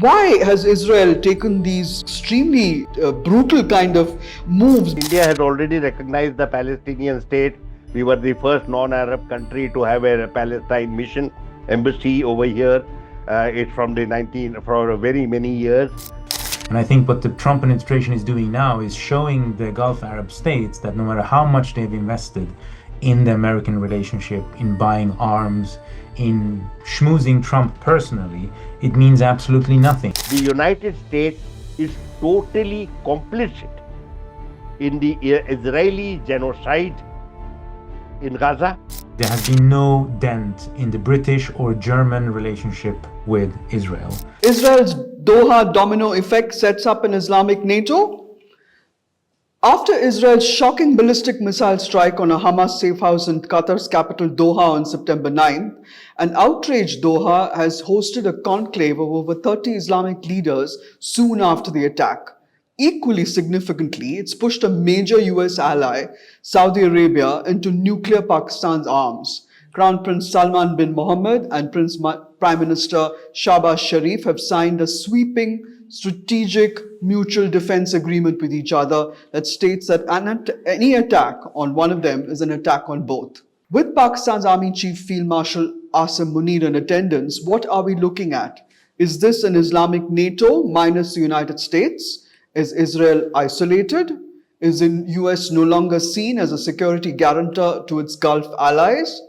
Why has Israel taken these extremely brutal kind of moves? India has already recognized the Palestinian state. We were the first non-Arab country to have a Palestine mission embassy over here. It's from for very many years. And I think what the Trump administration is doing now is showing the Gulf Arab states that no matter how much they've invested in the American relationship, in buying arms, in schmoozing Trump personally, it means absolutely nothing. The United States is totally complicit in the Israeli genocide in Gaza. There has been no dent in the British or German relationship with Israel. Israel's Doha domino effect sets up an Islamic NATO. After Israel's shocking ballistic missile strike on a Hamas safe house in Qatar's capital Doha on September 9th, an outraged Doha has hosted a conclave of over 30 Islamic leaders soon after the attack. Equally significantly, it's pushed a major US ally, Saudi Arabia, into nuclear Pakistan's arms. Crown Prince Salman bin Mohammed and Prime Minister Shahbaz Sharif have signed a sweeping strategic mutual defense agreement with each other that states that any attack on one of them is an attack on both. With Pakistan's Army Chief Field Marshal Asim Munir in attendance, what are we looking at? Is this an Islamic NATO minus the United States? Is Israel isolated? Is the US no longer seen as a security guarantor to its Gulf allies?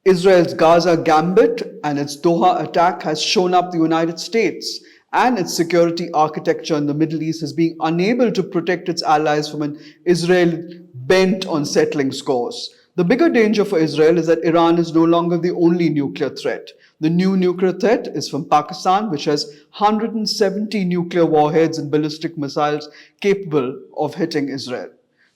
Israel's Gaza gambit and its Doha attack has shown up the United States and its security architecture in the Middle East as being unable to protect its allies from an Israel bent on settling scores. The bigger danger for Israel is that Iran is no longer the only nuclear threat. The new nuclear threat is from Pakistan, which has 170 nuclear warheads and ballistic missiles capable of hitting Israel.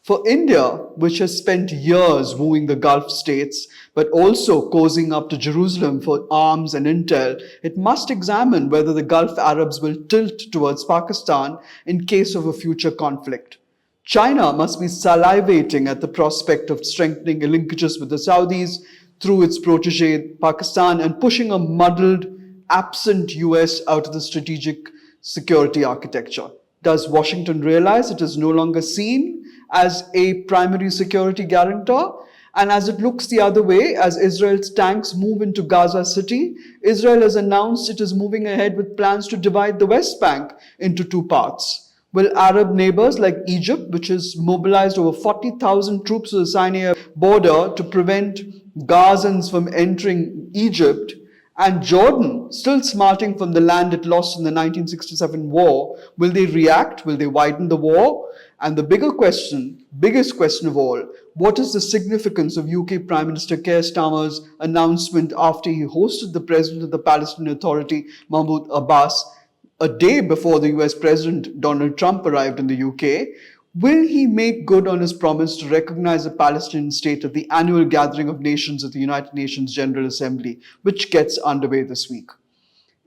For India, which has spent years wooing the Gulf states, but also cozying up to Jerusalem for arms and intel, it must examine whether the Gulf Arabs will tilt towards Pakistan in case of a future conflict. China must be salivating at the prospect of strengthening linkages with the Saudis through its protege Pakistan and pushing a muddled, absent US out of the strategic security architecture. Does Washington realize it is no longer seen as a primary security guarantor? And as it looks the other way, as Israel's tanks move into Gaza City, Israel has announced it is moving ahead with plans to divide the West Bank into two parts. Will Arab neighbors like Egypt, which has mobilized over 40,000 troops to the Sinai border to prevent Gazans from entering Egypt, and Jordan, still smarting from the land it lost in the 1967 war, will they react? Will they widen the war? And the biggest question of all, what is the significance of UK Prime Minister Keir Starmer's announcement after he hosted the President of the Palestinian Authority, Mahmoud Abbas, a day before the US President Donald Trump arrived in the UK? Will he make good on his promise to recognize a Palestinian state at the annual gathering of nations at the United Nations General Assembly, which gets underway this week?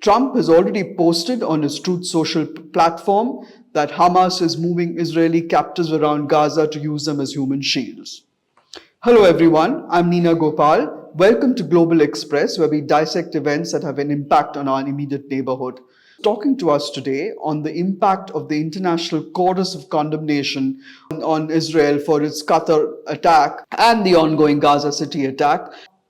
Trump has already posted on his Truth Social platform that Hamas is moving Israeli captives around Gaza to use them as human shields. Hello everyone, I'm Neena Gopal. Welcome to Global Express, where we dissect events that have an impact on our immediate neighborhood. Talking to us today on the impact of the international chorus of condemnation on Israel for its Qatar attack and the ongoing Gaza City attack,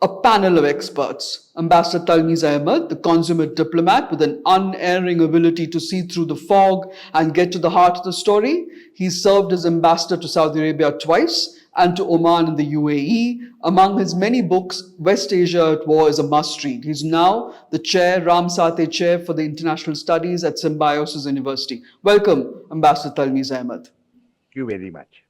a panel of experts. Ambassador Talmiz Ahmed, the consummate diplomat with an unerring ability to see through the fog and get to the heart of the story. He served as ambassador to Saudi Arabia twice and to Oman and the UAE. Among his many books, West Asia at War is a must-read. He's now the Ram Sathe Chair for the International Studies at Symbiosis University. Welcome, Ambassador Talmiz Ahmed. Thank you very much.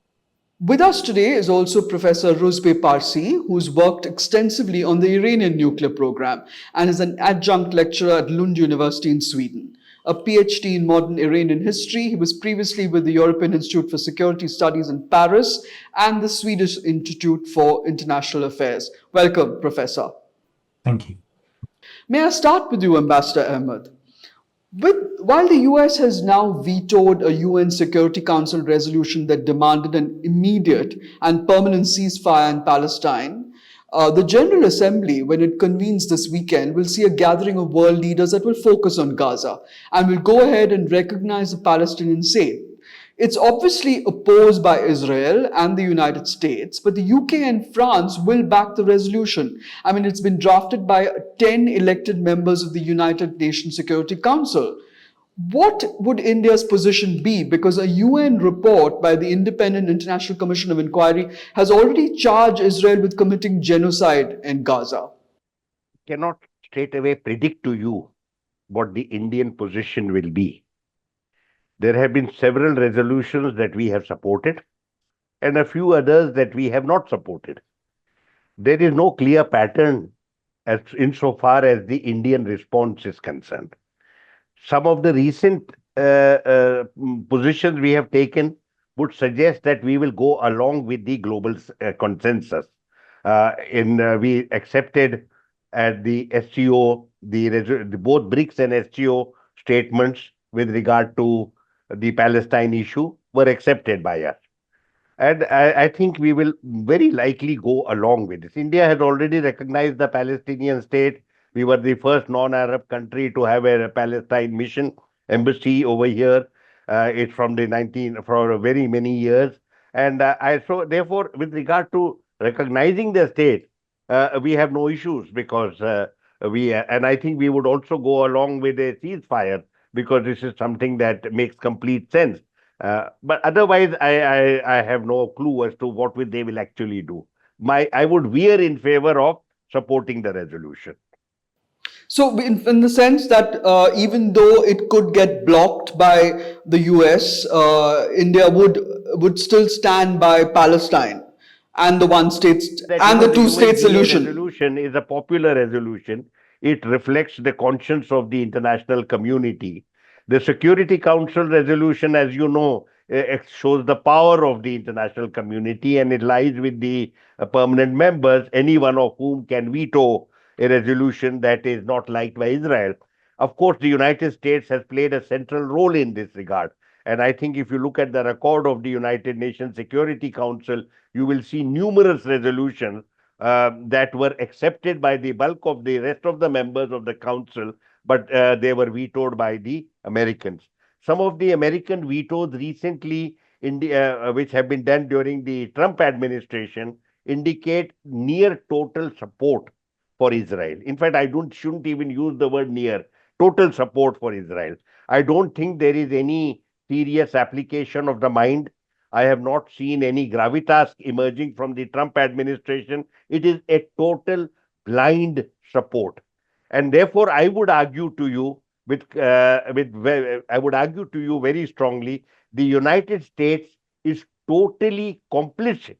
With us today is also Professor Ruzbe Parsi, who's worked extensively on the Iranian nuclear program and is an adjunct lecturer at Lund University in Sweden. A PhD in modern Iranian history, he was previously with the European Institute for Security Studies in Paris and the Swedish Institute for International Affairs. Welcome, Professor. Thank you. May I start with you, Ambassador Ahmed? While the US has now vetoed a UN Security Council resolution that demanded an immediate and permanent ceasefire in Palestine, The General Assembly, when it convenes this weekend, will see a gathering of world leaders that will focus on Gaza and will go ahead and recognize the Palestinian state. It's obviously opposed by Israel and the United States, but the UK and France will back the resolution. I mean, it's been drafted by 10 elected members of the United Nations Security Council. What would India's position be? Because a UN report by the Independent International Commission of Inquiry has already charged Israel with committing genocide in Gaza. Cannot straight away predict to you what the Indian position will be. There have been several resolutions that we have supported and a few others that we have not supported. There is no clear pattern as insofar as the Indian response is concerned. Some of the recent positions we have taken would suggest that we will go along with the global consensus. We accepted at the SCO both BRICS and SCO statements with regard to the Palestine issue were accepted by us. And I think we will very likely go along with this. India has already recognized the Palestinian state. We were the first non-Arab country to have a Palestine mission embassy over here. It's from for very many years. And so therefore, with regard to recognizing the state, we have no issues because and I think we would also go along with a ceasefire because this is something that makes complete sense. But otherwise, I have no clue as to what they will actually do. I would veer in favor of supporting the resolution. So, in the sense that even though it could get blocked by the US, India would still stand by Palestine and the one state and the two-state solution. Resolution is a popular resolution. It reflects the conscience of the international community. The Security Council resolution, as you know, shows the power of the international community, and it lies with the permanent members, any one of whom can veto a resolution that is not liked by Israel. Of course, the United States has played a central role in this regard. And I think if you look at the record of the United Nations Security Council, you will see numerous resolutions that were accepted by the bulk of the rest of the members of the council, but they were vetoed by the Americans. Some of the American vetoes recently, which have been done during the Trump administration, indicate near total support for Israel. In fact, shouldn't even use the word near, total support for Israel. I don't think there is any serious application of the mind. I have not seen any gravitas emerging from the Trump administration. It is a total blind support. And therefore, I would argue to you I would argue to you very strongly, the United States is totally complicit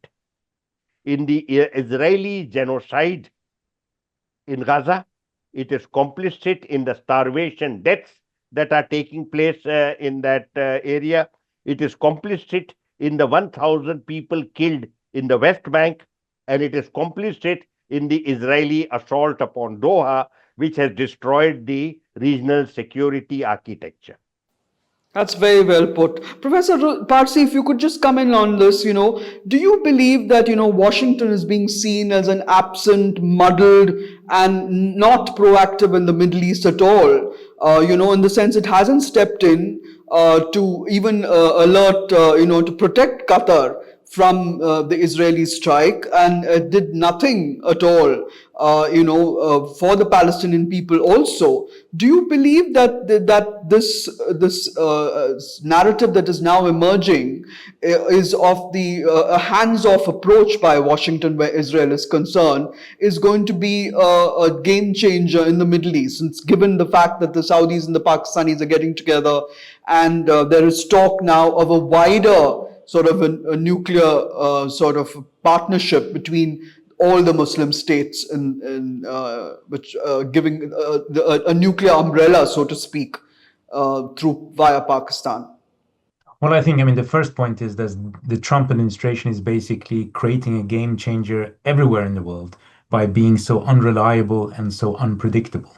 in the Israeli genocide in Gaza. It is complicit in the starvation deaths that are taking place in that area. It is complicit in the 1,000 people killed in the West Bank, and it is complicit in the Israeli assault upon Doha, which has destroyed the regional security architecture. That's very well put. Professor Parsi, if you could just come in on this, do you believe that, Washington is being seen as an absent, muddled, and not proactive in the Middle East at all? In the sense it hasn't stepped in to even alert, to protect Qatar from the Israeli strike, and did nothing at all, for the Palestinian people also. Do you believe that this narrative that is now emerging is of the hands-off approach by Washington where Israel is concerned, is going to be a game changer in the Middle East, since given the fact that the Saudis and the Pakistanis are getting together, and there is talk now of a wider sort of a nuclear sort of partnership between all the Muslim states, which giving a nuclear umbrella, so to speak, via Pakistan? Well, I think, the first point is that the Trump administration is basically creating a game changer everywhere in the world by being so unreliable and so unpredictable.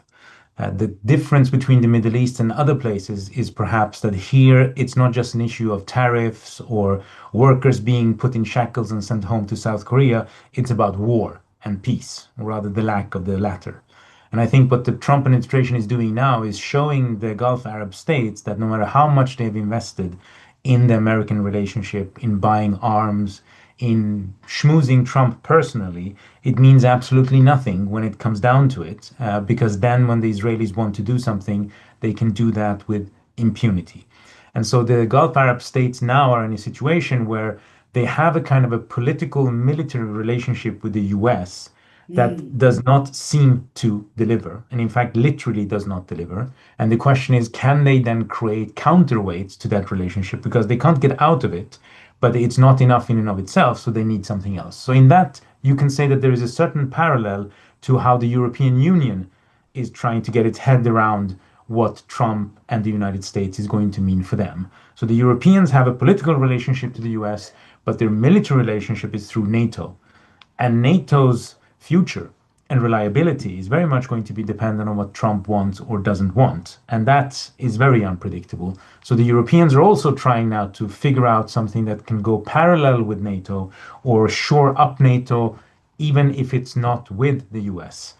The difference between the Middle East and other places is perhaps that here it's not just an issue of tariffs or workers being put in shackles and sent home to South Korea. It's about war. and peace, or rather the lack of the latter. And I think what the Trump administration is doing now is showing the Gulf Arab states that no matter how much they've invested in the American relationship, in buying arms, in schmoozing Trump personally, it means absolutely nothing when it comes down to it, because then when the Israelis want to do something, they can do that with impunity. And so the Gulf Arab states now are in a situation where they have a kind of a political military relationship with the US that does not seem to deliver, and in fact, literally does not deliver. And the question is, can they then create counterweights to that relationship? Because they can't get out of it, but it's not enough in and of itself, so they need something else. So, in that, you can say that there is a certain parallel to how the European Union is trying to get its head around what Trump and the United States is going to mean for them. So, the Europeans have a political relationship to the US, but their military relationship is through NATO. And NATO's future and reliability is very much going to be dependent on what Trump wants or doesn't want. And that is very unpredictable. So the Europeans are also trying now to figure out something that can go parallel with NATO or shore up NATO, even if it's not with the US.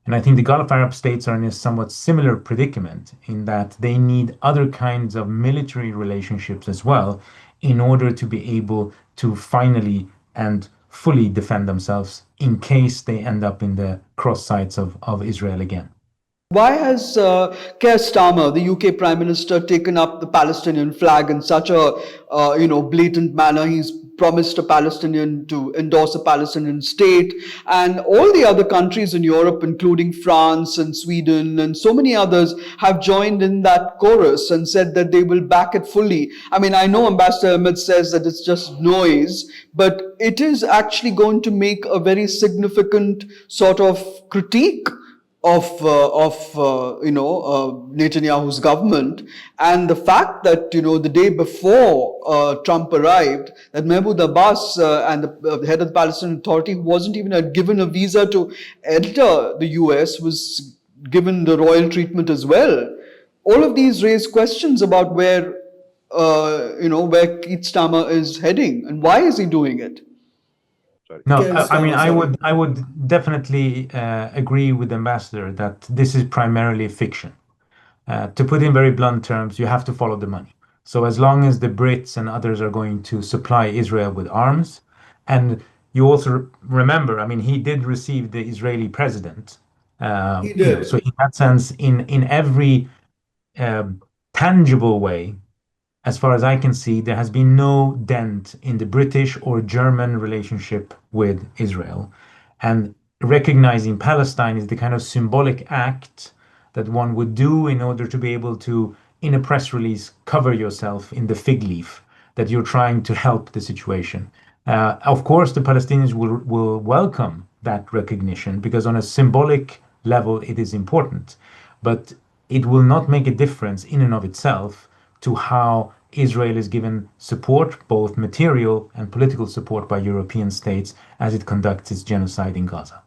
And I think the Gulf Arab states are in a somewhat similar predicament in that they need other kinds of military relationships as well in order to be able to finally and fully defend themselves in case they end up in the cross sides of Israel again. Why has Keir Starmer, the UK Prime Minister, taken up the Palestinian flag in such a blatant manner? He's promised a Palestinian to endorse a Palestinian state, and all the other countries in Europe, including France and Sweden and so many others, have joined in that chorus and said that they will back it fully. I mean, I know Ambassador Ahmed says that it's just noise, but it is actually going to make a very significant sort of critique of Netanyahu's government, and the fact that the day before Trump arrived, that Mahmoud Abbas and the head of the Palestinian Authority, who wasn't even given a visa to enter the US, was given the royal treatment as well. All of these raise questions about where Keith Starmer is heading and why is he doing it. No, Keir I mean, Starmer, I would definitely agree with the ambassador that this is primarily fiction. To put in very blunt terms, you have to follow the money. So as long as the Brits and others are going to supply Israel with arms, and you also remember, I mean, he did receive the Israeli president. He did. So in that sense, in every tangible way, as far as I can see, there has been no dent in the British or German relationship with Israel. And recognizing Palestine is the kind of symbolic act that one would do in order to be able to, in a press release, cover yourself in the fig leaf that you're trying to help the situation. Of course, the Palestinians will welcome that recognition because, on a symbolic level, it is important. But it will not make a difference in and of itself to how Israel is given support, both material and political support by European states as it conducts its genocide in Gaza.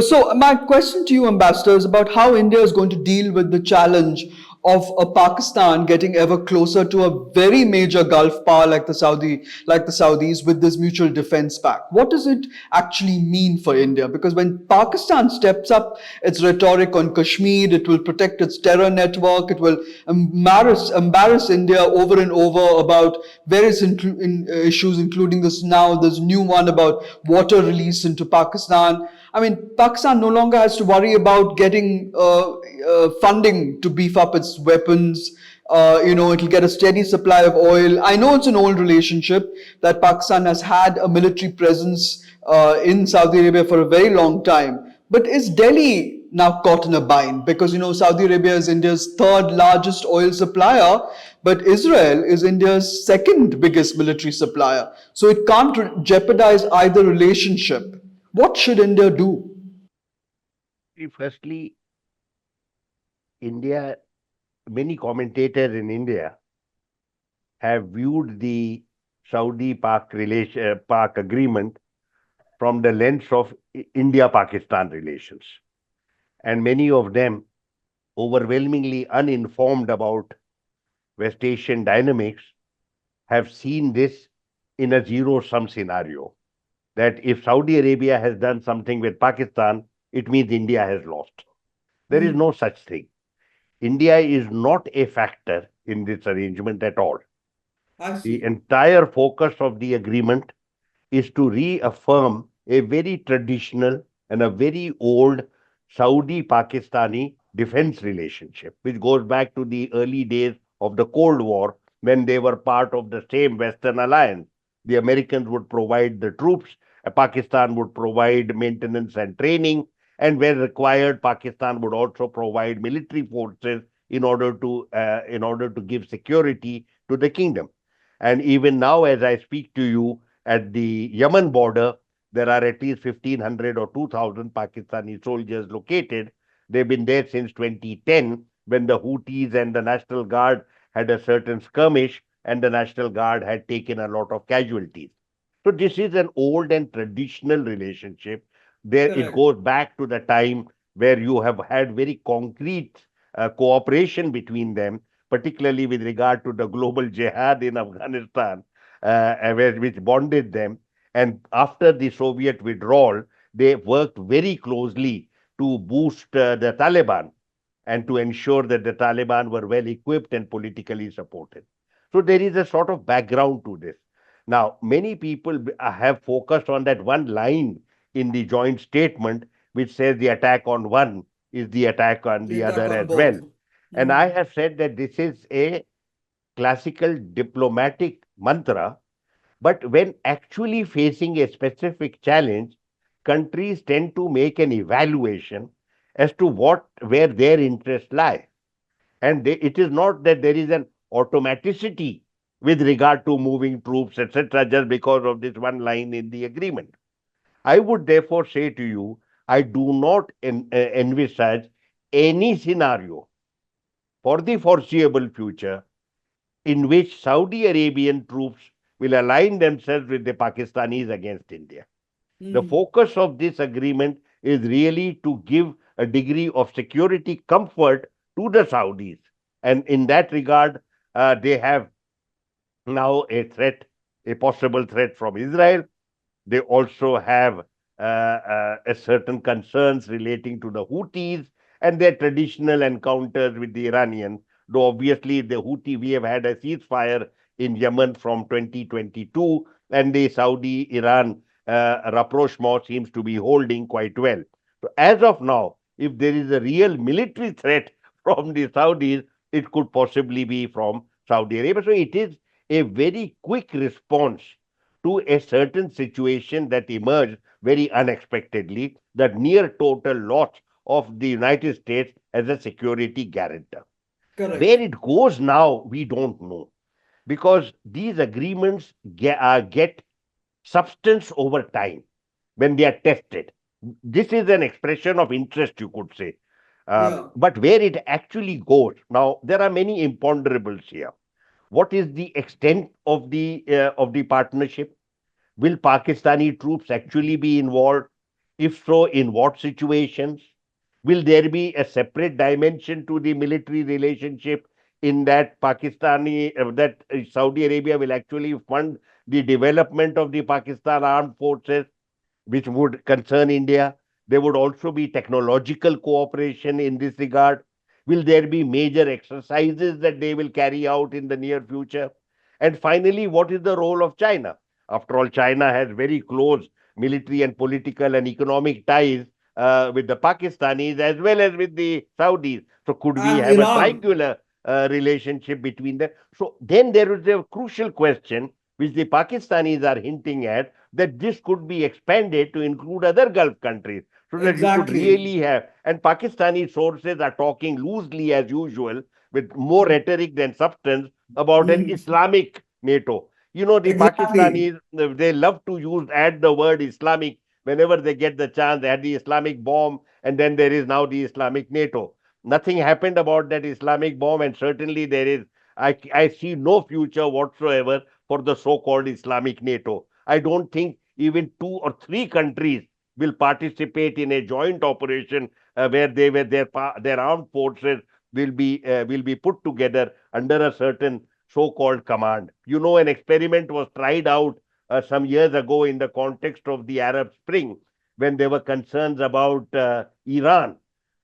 So my question to you, Ambassador, is about how India is going to deal with the challenge of Pakistan getting ever closer to a very major Gulf power like the Saudis with this mutual defense pact. What does it actually mean for India? Because when Pakistan steps up its rhetoric on Kashmir, it will protect its terror network, it will embarrass India over and over about various issues, including this new one about water release into Pakistan. I mean, Pakistan no longer has to worry about getting funding to beef up its weapons. It'll get a steady supply of oil. I know it's an old relationship that Pakistan has had a military presence in Saudi Arabia for a very long time. But is Delhi now caught in a bind? Because, Saudi Arabia is India's third largest oil supplier, but Israel is India's second biggest military supplier. So it can't jeopardize either relationship. What should India do? Firstly, many commentators in India have viewed the Saudi-Pak agreement from the lens of India-Pakistan relations. And many of them, overwhelmingly uninformed about West Asian dynamics, have seen this in a zero-sum scenario. that if Saudi Arabia has done something with Pakistan, it means India has lost. There is Hmm. no such thing. India is not a factor in this arrangement at all. I The see. entire focus of the agreement is to reaffirm a very traditional and a very old Saudi Pakistani defense relationship, which goes back to the early days of the Cold War when they were part of the same Western alliance. The Americans would provide the troops, Pakistan would provide maintenance and training, and where required, Pakistan would also provide military forces in order to give security to the kingdom. And even now, as I speak to you, at the Yemen border, there are at least 1,500 or 2,000 Pakistani soldiers located. They've been there since 2010 when the Houthis and the National Guard had a certain skirmish and the National Guard had taken a lot of casualties. So this is an old and traditional relationship. There it Correct. goes back to the time where you have had very concrete cooperation between them, particularly with regard to the global jihad in Afghanistan, which bonded them. And after the Soviet withdrawal, they worked very closely to boost the Taliban and to ensure that the Taliban were well equipped and politically supported. So there is a sort of background to this. Now, many people have focused on that one line in the joint statement, which says the attack on one is the attack on The the other attack on as both. well. And I Hmm. have said that this is a classical diplomatic mantra, but when actually facing a specific challenge, countries tend to make an evaluation as to where their interests lie. And it is not that there is an automaticity with regard to moving troops, etc., just because of this one line in the agreement. I would therefore say to you, I do not envisage any scenario for the foreseeable future in which Saudi Arabian troops will align themselves with the Pakistanis against India. The Hmm. focus of this agreement is really to give a degree of security comfort to the Saudis. And in that regard, they have now a threat, a possible threat from Israel. They also have a certain concerns relating to the Houthis and their traditional encounters with the Iranians. Though obviously the Houthi, we have had a ceasefire in Yemen from 2022, and the Saudi-Iran rapprochement seems to be holding quite well. So as of now, if there is a real military threat from the Saudis, it could possibly be from Saudi Arabia. So it is a very quick response to a certain situation that emerged very unexpectedly, the near total loss of the United States as a security guarantor. Where Correct. it goes now, we don't know because these agreements get substance over time when they are tested. This is an expression of interest, you could say. Yeah. But where it actually goes, now there are many imponderables here. What is the extent of the partnership? Will Pakistani troops actually be involved? If so, in what situations? Will there be a separate dimension to the military relationship in that Saudi Arabia will actually fund the development of the Pakistan armed forces, which would concern India? There would also be technological cooperation in this regard. Will there be major exercises that they will carry out in the near future? And finally, what is the role of China? After all, China has very close military and political and economic ties with the Pakistanis as well as with the Saudis. So, could we And have a Iran. triangular relationship between them? So, then there is a crucial question which the Pakistanis are hinting at, that this could be expanded to include other Gulf countries so that you could Exactly. really have. And Pakistani sources are talking loosely as usual with more rhetoric than substance about an Hmm. Islamic NATO. You know, the Exactly. Pakistanis, they love to add the word Islamic whenever they get the chance. They had the Islamic bomb, and then there is now the Islamic NATO. Nothing happened about that Islamic bomb, and certainly there is. I see no future whatsoever for the so-called Islamic NATO. I don't think even two or three countries will participate in a joint operation where their armed forces will be put together under a certain so-called command. You know, an experiment was tried out some years ago in the context of the Arab Spring, when there were concerns about Iran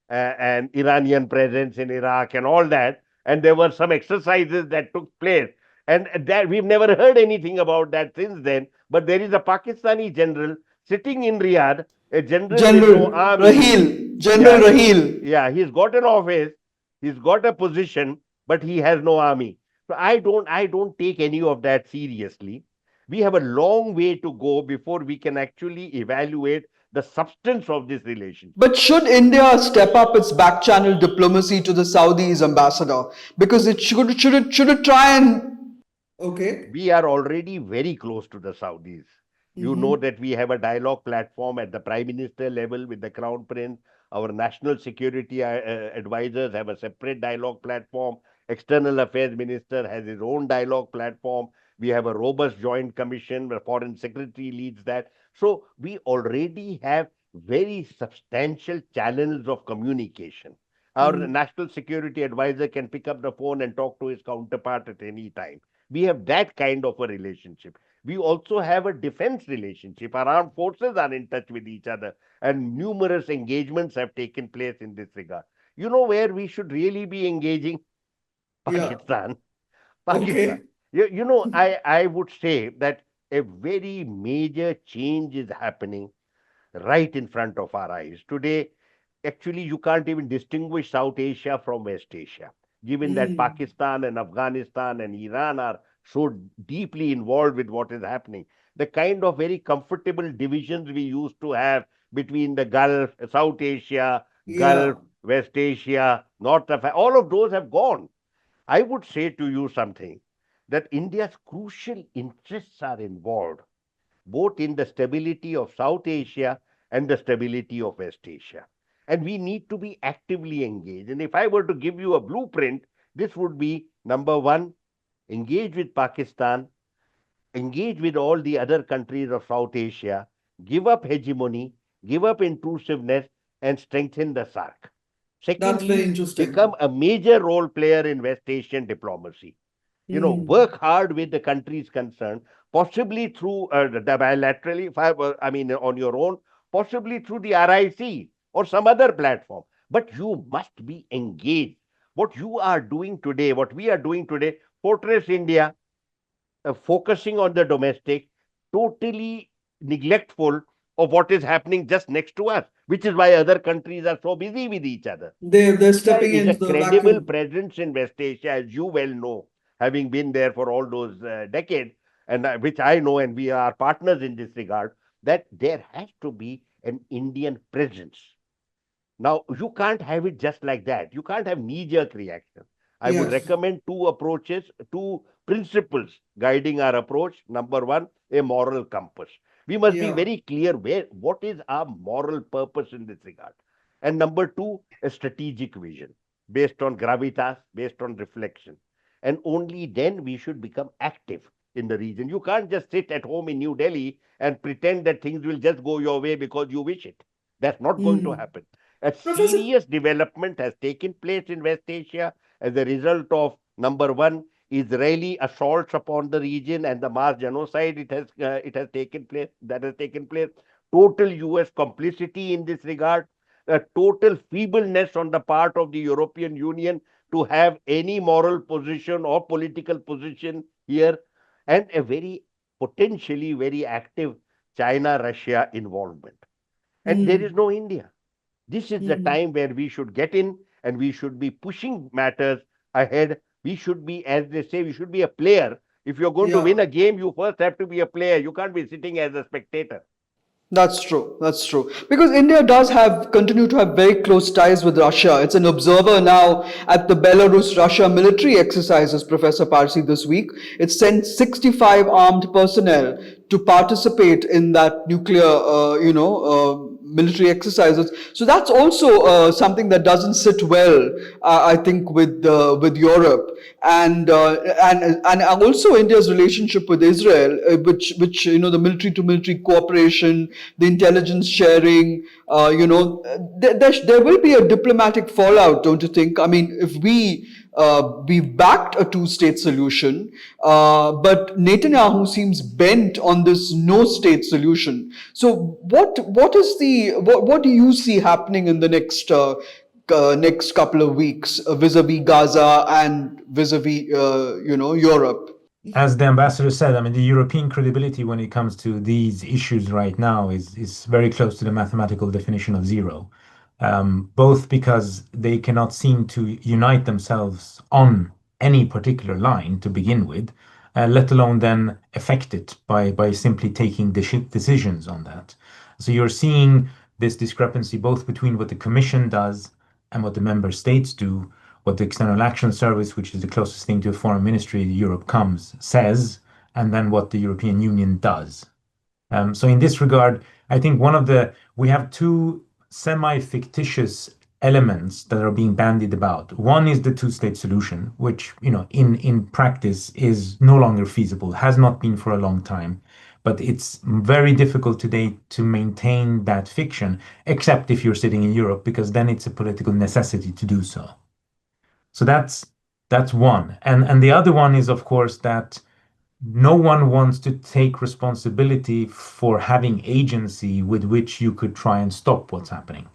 and Iranian presence in Iraq and all that. And there were some exercises that took place. And that we've never heard anything about that since then. But there is a Pakistani general sitting in Riyadh, a general with no General army. Rahil, General Yeah, Rahil. yeah, he's got an office, he's got a position, but he has no army. So I don't take any of that seriously. We have a long way to go before we can actually evaluate the substance of this relationship. But should India step up its back channel diplomacy to the Saudis, ambassador? Because it should it try and okay. We are already very close to the Saudis. You know that we have a dialogue platform at the Prime Minister level with the Crown Prince. Our national security advisors have a separate dialogue platform. External Affairs Minister has his own dialogue platform. We have a robust joint commission where Foreign Secretary leads that. So we already have very substantial channels of communication. Our national security advisor can pick up the phone and talk to his counterpart at any time. We have that kind of a relationship. We also have a defense relationship. Our armed forces are in touch with each other, and numerous engagements have taken place in this regard. You know where we should really be engaging? Yeah. Pakistan. Okay. Pakistan. I would say that a very major change is happening right in front of our eyes. Today, actually, you can't even distinguish South Asia from West Asia, given that Pakistan and Afghanistan and Iran are so deeply involved with what is happening. The kind of very comfortable divisions we used to have between the Gulf, South Asia, Yeah. Gulf, West Asia, North Africa, all of those have gone. I would say to you something that India's crucial interests are involved both in the stability of South Asia and the stability of West Asia. And we need to be actively engaged. And if I were to give you a blueprint, this would be number one, engage with Pakistan, engage with all the other countries of South Asia, give up hegemony, give up intrusiveness, and strengthen the SARC. That's very Secondly, interesting. become a major role player in West Asian diplomacy. Work hard with the countries concerned, possibly through the bilaterally, if I mean on your own, possibly through the RIC or some other platform. But you must be engaged. What you are doing today, what we are doing today, Fortress India, focusing on the domestic, totally neglectful of what is happening just next to us, which is why other countries are so busy with each other. They're India stepping is a into the credible vacuum. presence in West Asia, as you well know, having been there for all those decades, and which I know, and we are partners in this regard, that there has to be an Indian presence. Now, you can't have it just like that. You can't have knee jerk reaction. I would Yes. recommend two approaches, two principles guiding our approach. Number one, a moral compass. We must be Yeah. very clear what is our moral purpose in this regard. And number two, a strategic vision based on gravitas, based on reflection. And only then we should become active in the region. You can't just sit at home in New Delhi and pretend that things will just go your way because you wish it. That's not going to happen. A Professor. serious development has taken place in West Asia as a result of number one, Israeli assaults upon the region and the mass genocide it has taken place that has taken place. Total U.S. complicity in this regard, a total feebleness on the part of the European Union to have any moral position or political position here, and a very potentially very active China-Russia involvement. And there is no India. This is the time where we should get in and we should be pushing matters ahead. We should be, as they say, we should be a player. If you're going to win Yeah. a game, you first have to be a player. You can't be sitting as a spectator. That's true. That's true. Because India does continue to have very close ties with Russia. It's an observer now at the Belarus-Russia military exercises, Professor Parsi, this week. It sent 65 armed personnel to participate in that nuclear, military exercises. So that's also something that doesn't sit well, I think, with Europe, and also India's relationship with Israel, which the military to military cooperation, the intelligence sharing. There will be a diplomatic fallout, don't you think? I mean, if we we've backed a two-state solution, but Netanyahu seems bent on this no-state solution. So, what do you see happening in the next couple of weeks vis-a-vis Gaza and vis-a-vis Europe? As the ambassador said, I mean, the European credibility when it comes to these issues right now is very close to the mathematical definition of zero, both because they cannot seem to unite themselves on any particular line to begin with, let alone then affect it by simply taking decisions on that. So you're seeing this discrepancy both between what the Commission does and what the member states do, what the External Action Service, which is the closest thing to a foreign ministry Europe comes, says, and then what the European Union does. So in this regard, I think we have two semi-fictitious elements that are being bandied about. One is the two-state solution, which, in practice is no longer feasible, has not been for a long time. But it's very difficult today to maintain that fiction, except if you're sitting in Europe, because then it's a political necessity to do so. So that's one. And the other one is, of course, that no one wants to take responsibility for having agency with which you could try and stop what's happening.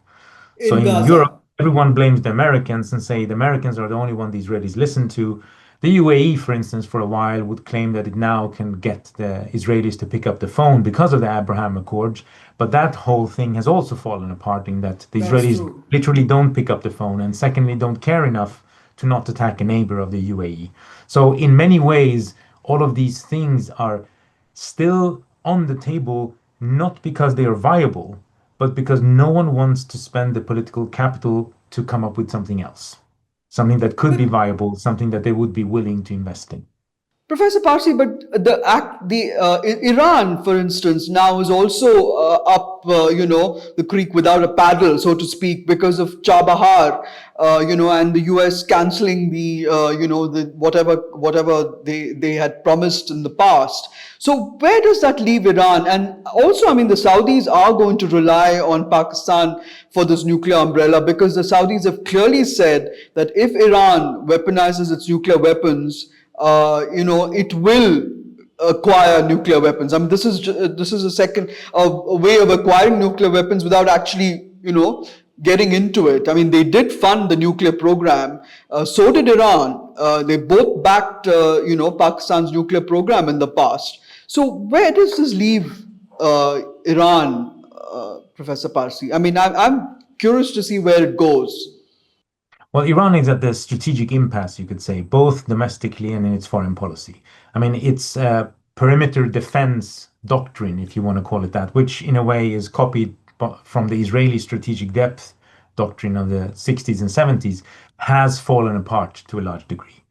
So in Europe, everyone blames the Americans and say the Americans are the only one the Israelis listen to. The UAE, for instance, for a while would claim that it now can get the Israelis to pick up the phone because of the Abraham Accords. But that whole thing has also fallen apart in that the Israelis literally don't pick up the phone, and secondly, don't care enough to not attack a neighbor of the UAE. So in many ways, all of these things are still on the table, not because they are viable, but because no one wants to spend the political capital to come up with something else, something that could be viable, something that they would be willing to invest in. Professor Parsi, but Iran, for instance, now is also up, the creek without a paddle, so to speak, because of Chabahar, and the US canceling the whatever they had promised in the past. So where does that leave Iran? And also, I mean, the Saudis are going to rely on Pakistan for this nuclear umbrella, because the Saudis have clearly said that if Iran weaponizes its nuclear weapons, it will acquire nuclear weapons. I mean, this is a second a way of acquiring nuclear weapons without actually, getting into it. I mean, they did fund the nuclear program. So did Iran. They both backed, Pakistan's nuclear program in the past. So where does this leave Iran, Professor Parsi? I mean, I'm curious to see where it goes. Well, Iran is at the strategic impasse, you could say, both domestically and in its foreign policy. I mean, its perimeter defense doctrine, if you want to call it that, which in a way is copied from the Israeli strategic depth doctrine of the 60s and 70s, has fallen apart to a large degree.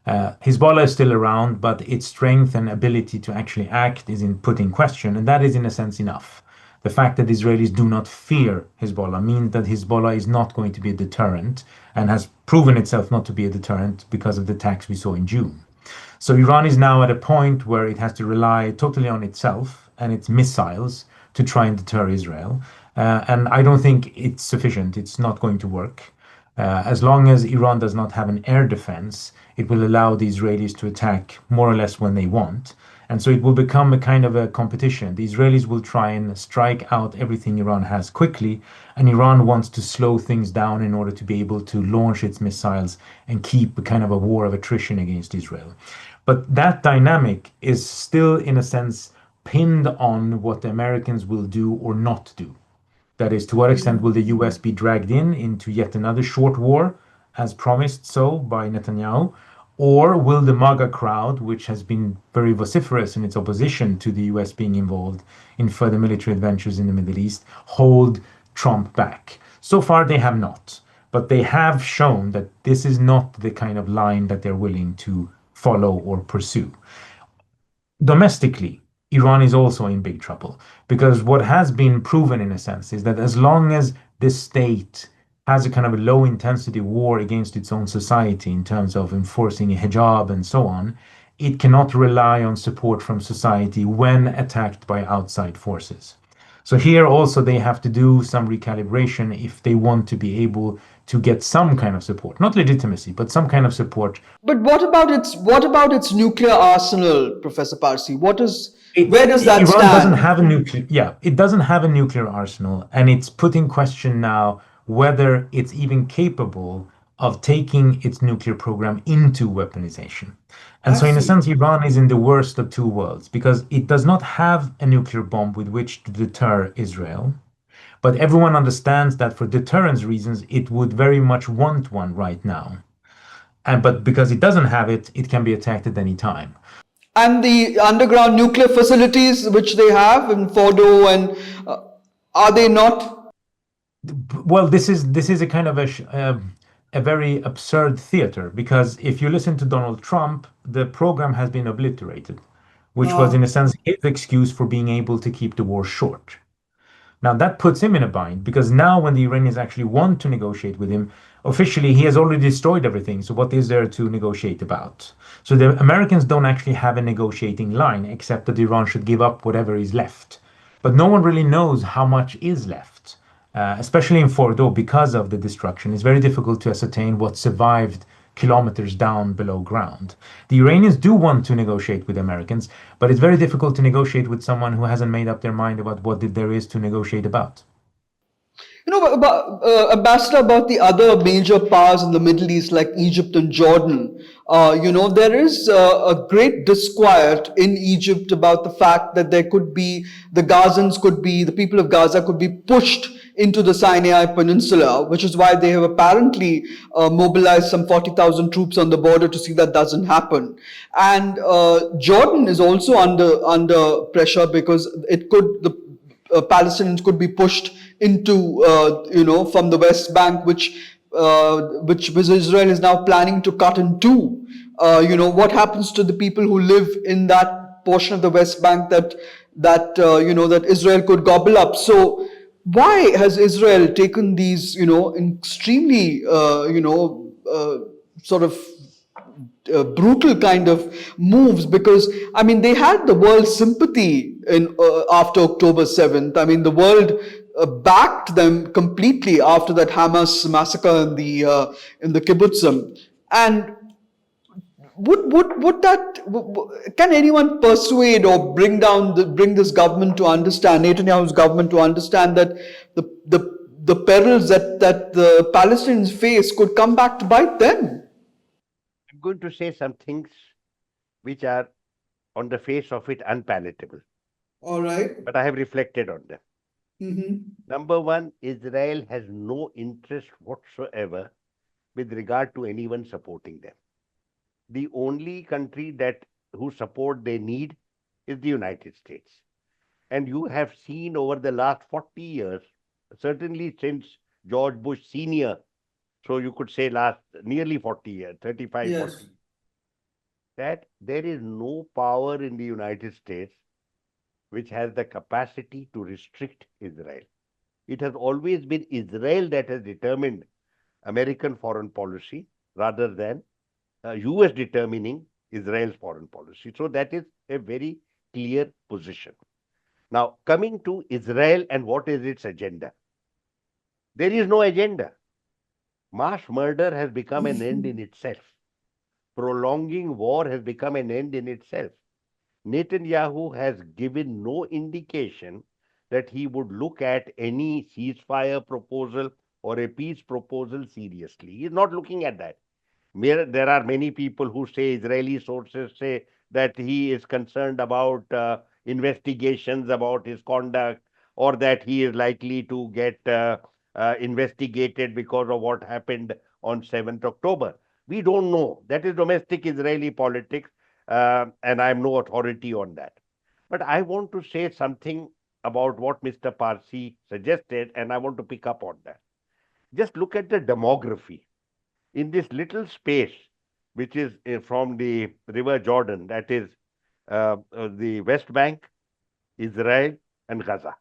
Hezbollah is still around, but its strength and ability to actually act is put in question, and that is in a sense enough. The fact that Israelis do not fear Hezbollah means that Hezbollah is not going to be a deterrent, and has proven itself not to be a deterrent because of the attacks we saw in June. So Iran is now at a point where it has to rely totally on itself and its missiles to try and deter Israel. And I don't think it's sufficient. It's not going to work. As long as Iran does not have an air defense, it will allow the Israelis to attack more or less when they want. And so it will become a kind of a competition. The Israelis will try and strike out everything Iran has quickly, and Iran wants to slow things down in order to be able to launch its missiles and keep a kind of a war of attrition against Israel. But that dynamic is still, in a sense, pinned on what the Americans will do or not do. That is, to what extent will the US be dragged into yet another short war, as promised so by Netanyahu? Or will the MAGA crowd, which has been very vociferous in its opposition to the US being involved in further military adventures in the Middle East, hold Trump back? So far, they have not. But they have shown that this is not the kind of line that they're willing to follow or pursue. Domestically, Iran is also in big trouble, because what has been proven, in a sense, is that as long as this state has a kind of a low intensity war against its own society in terms of enforcing a hijab and so on, it cannot rely on support from society when attacked by outside forces. So here also they have to do some recalibration if they want to be able to get some kind of support, not legitimacy, but some kind of support. But what about its nuclear arsenal, Professor Parsi? Where does that Iran doesn't stand? have a nuclear, yeah, it doesn't have a nuclear arsenal, and it's put in question now whether it's even capable of taking its nuclear program into weaponization. And I so, in a see. sense, Iran is in the worst of two worlds because it does not have a nuclear bomb with which to deter Israel. But everyone understands that for deterrence reasons, it would very much want one right now. But because it doesn't have it, it can be attacked at any time. And the underground nuclear facilities which they have in Fordo, and are they not? Well, this is a kind of a very absurd theater because if you listen to Donald Trump, the program has been obliterated, which was Uh, in a sense his excuse for being able to keep the war short. Now that puts him in a bind because now when the Iranians actually want to negotiate with him, officially he has already destroyed everything. So what is there to negotiate about? So the Americans don't actually have a negotiating line except that Iran should give up whatever is left. But no one really knows how much is left, especially in Fordo because of the destruction. It's very difficult to ascertain what survived kilometers down below ground. The Iranians do want to negotiate with the Americans, but it's very difficult to negotiate with someone who hasn't made up their mind about what there is to negotiate about. Ambassador, about the other major powers in the Middle East like Egypt and Jordan, there is a great disquiet in Egypt about the fact that the people of Gaza could be pushed into the Sinai Peninsula, which is why they have apparently mobilized some 40,000 troops on the border to see that doesn't happen. And Jordan is also under pressure because Palestinians could be pushed into, from the West Bank, which Israel is now planning to cut in two. What happens to the people who live in that portion of the West Bank that Israel could gobble up? So, why has Israel taken these, extremely, sort of brutal kind of moves? Because I mean they had the world's sympathy in after October 7th. I mean the world backed them completely after that Hamas massacre in the kibbutzim. And would that can anyone persuade or bring this government to understand, Netanyahu's government to understand that the perils that the Palestinians face could come back to bite them? I'm going to say some things which are on the face of it unpalatable, All right. but I have reflected on them. Mm-hmm. Number one, Israel has no interest whatsoever with regard to anyone supporting them. The only country whose support they need is the United States. And you have seen over the last 40 years, certainly since George Bush Sr., so you could say last nearly 40 years, 35, Yes. 40, that there is no power in the United States which has the capacity to restrict Israel. It has always been Israel that has determined American foreign policy rather than US determining Israel's foreign policy. So that is a very clear position. Now, coming to Israel and what is its agenda? There is no agenda. Mass murder has become an end in itself. Prolonging war has become an end in itself. Netanyahu has given no indication that he would look at any ceasefire proposal or a peace proposal seriously. He is not looking at that. There are many people who say, Israeli sources say, that he is concerned about investigations about his conduct, or that he is likely to get investigated because of what happened on 7th October. We don't know. That is domestic Israeli politics, and I am no authority on that. But I want to say something about what Mr. Parsi suggested, and I want to pick up on that. Just look at the demography. In this little space, which is from the River Jordan, that is the West Bank, Israel, and Gaza.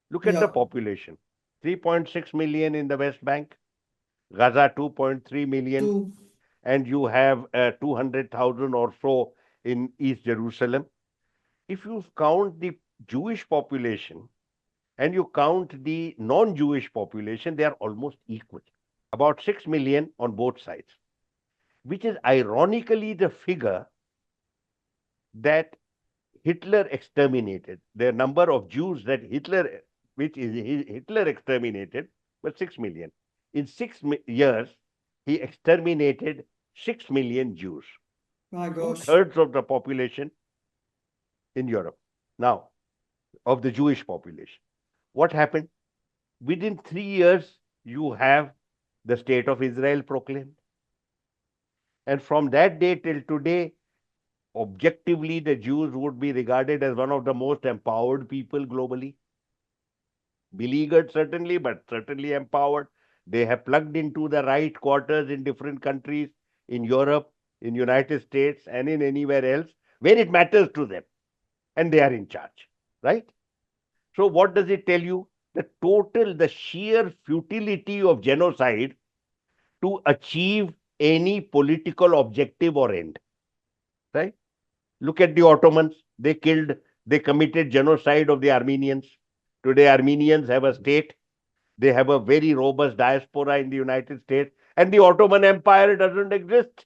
Look at the population. 3.6 million in the West Bank, Gaza 2.3 million, and you have 200,000 or so in East Jerusalem. If you count the Jewish population and you count the non-Jewish population, they are almost equal. about 6 million on both sides, which is ironically the figure that Hitler exterminated. The number of Jews that Hitler exterminated was 6 million. In 6 years, he exterminated 6 million Jews, My two gosh. thirds of the population in Europe. Now, of the Jewish population. What happened? Within 3 years, you have the state of Israel proclaimed. And from that day till today, objectively, the Jews would be regarded as one of the most empowered people globally. Beleaguered, certainly, but certainly empowered. They have plugged into the right quarters in different countries, in Europe, in United States, and in anywhere else where it matters to them. And they are in charge, right? So, what does it tell you? The sheer futility of genocide to achieve any political objective or end, right? Look at the Ottomans. They committed genocide of the Armenians. Today, Armenians have a state. They have a very robust diaspora in the United States, and the Ottoman Empire doesn't exist.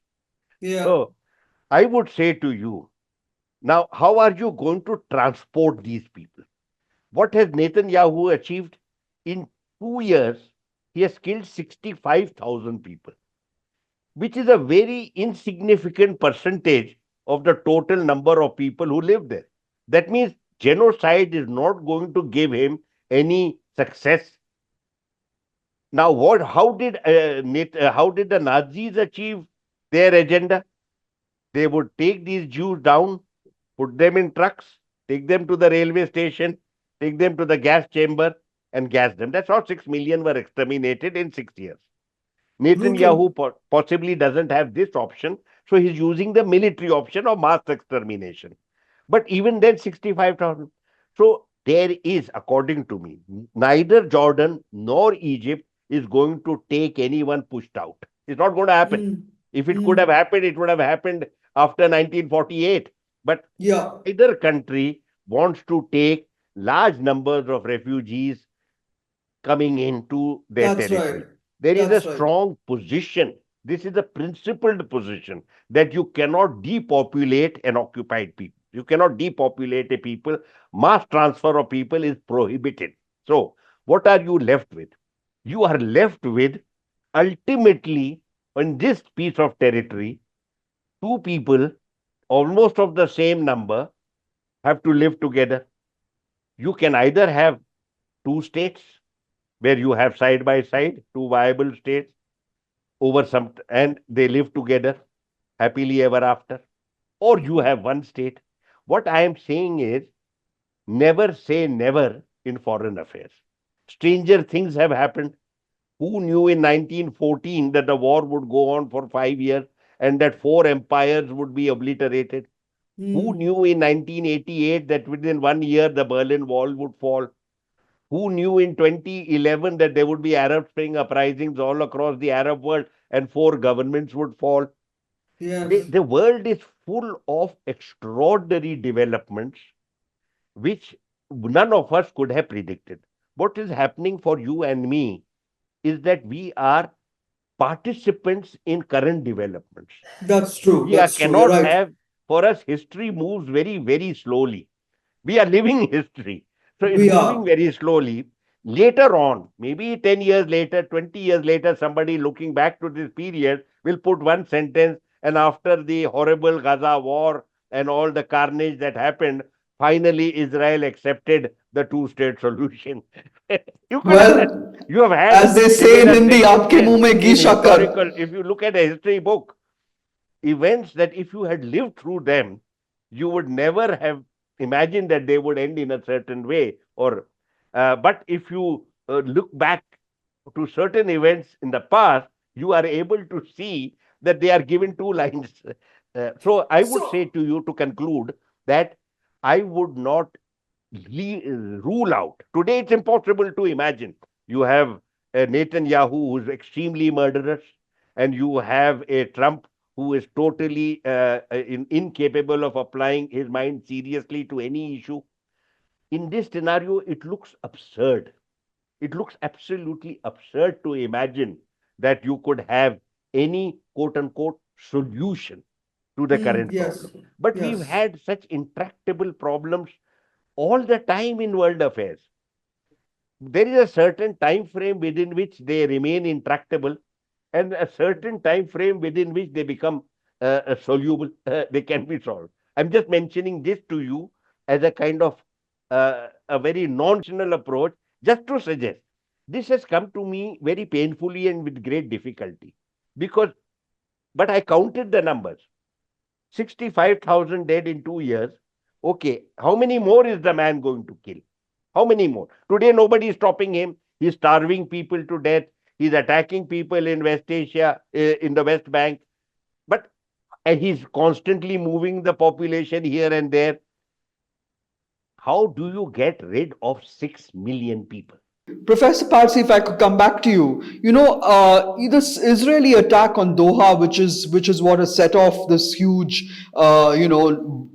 Yeah. So, I would say to you, now, how are you going to transport these people? What has Netanyahu achieved? In 2 years, he has killed 65,000 people, which is a very insignificant percentage of the total number of people who live there. That means genocide is not going to give him any success. Now, how did the Nazis achieve their agenda? They would take these Jews down, put them in trucks, take them to the railway station, take them to the gas chamber, and gas them. That's how 6 million were exterminated in 6 years. Brutal. Netanyahu possibly doesn't have this option, so he's using the military option of mass extermination. But even then, 65,000. So there is, according to me, neither Jordan nor Egypt is going to take anyone pushed out. It's not going to happen. Mm. If it could have Mm. happened, it would have happened after 1948. But Yeah. either country wants to take large numbers of refugees coming into their That's right. territory. There is a That's right. strong position. This is a principled position that you cannot depopulate an occupied people. You cannot depopulate a people. Mass transfer of people is prohibited. So, what are you left with? You are left with ultimately on this piece of territory, two people almost of the same number have to live together. You can either have two states where you have side by side two viable states over some and they live together happily ever after, or you have one state. What I am saying is never say never in foreign affairs. Stranger things have happened. Who knew in 1914 that the war would go on for 5 years and that four empires would be obliterated? Who Mm. knew in 1988 that within 1 year the Berlin Wall would fall? Who knew in 2011 that there would be Arab Spring uprisings all across the Arab world and four governments would fall? Yes. The world is full of extraordinary developments which none of us could have predicted. What is happening for you and me is that we are participants in current developments. That's true. We That's true. You're cannot right. have, for us, history moves very, very slowly. We are living history. So it's We moving are. very slowly. Later on, maybe 10 years later, 20 years later, somebody looking back to this period will put one sentence, and after the horrible Gaza war and all the carnage that happened, finally Israel accepted the two-state solution. You could have that. Well, You have had as they say in similar Hindi, आपके sentences मुंह में घी in शक्कर. historical. If you look at a history book, events that if you had lived through them, you would never have imagined that they would end in a certain way. But if you look back to certain events in the past, you are able to see that they are given two lines. So I would say So, to you to conclude that I would not rule out. Today, it's impossible to imagine. You have a Netanyahu who's extremely murderous, and you have a Trump who is totally incapable of applying his mind seriously to any issue. In this scenario, it looks absurd. It looks absolutely absurd to imagine that you could have any quote unquote solution to the current Yes. problem. But we've Yes. had such intractable problems all the time in world affairs. There is a certain time frame within which they remain intractable, and a certain time frame within which they become soluble, they can be solved. I'm just mentioning this to you as a kind of a very non-conventional approach, just to suggest. This has come to me very painfully and with great difficulty, because, but I counted the numbers. 65,000 dead in 2 years. Okay, how many more is the man going to kill? How many more? Today, nobody is stopping him. He's starving people to death. He's attacking people in West Asia, in the West Bank. But he's constantly moving the population here and there. How do you get rid of 6 million people? Professor Parsi, if I could come back to you, this Israeli attack on Doha, which is what has set off this huge,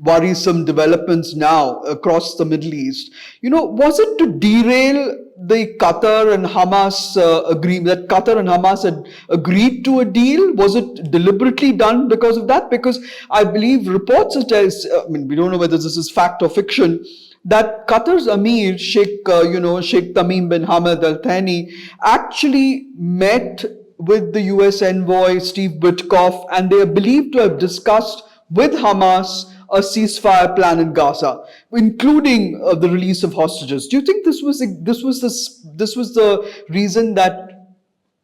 worrisome developments now across the Middle East. Was it to derail the Qatar and Hamas agreement, that Qatar and Hamas had agreed to a deal? Was it deliberately done because of that? Because I believe reports suggest, we don't know whether this is fact or fiction, that Qatar's Amir, Sheikh Tamim bin Hamad Al Thani, actually met with the US envoy Steve Witkoff, and they are believed to have discussed with Hamas a ceasefire plan in Gaza, including the release of hostages. Do you think this was the reason that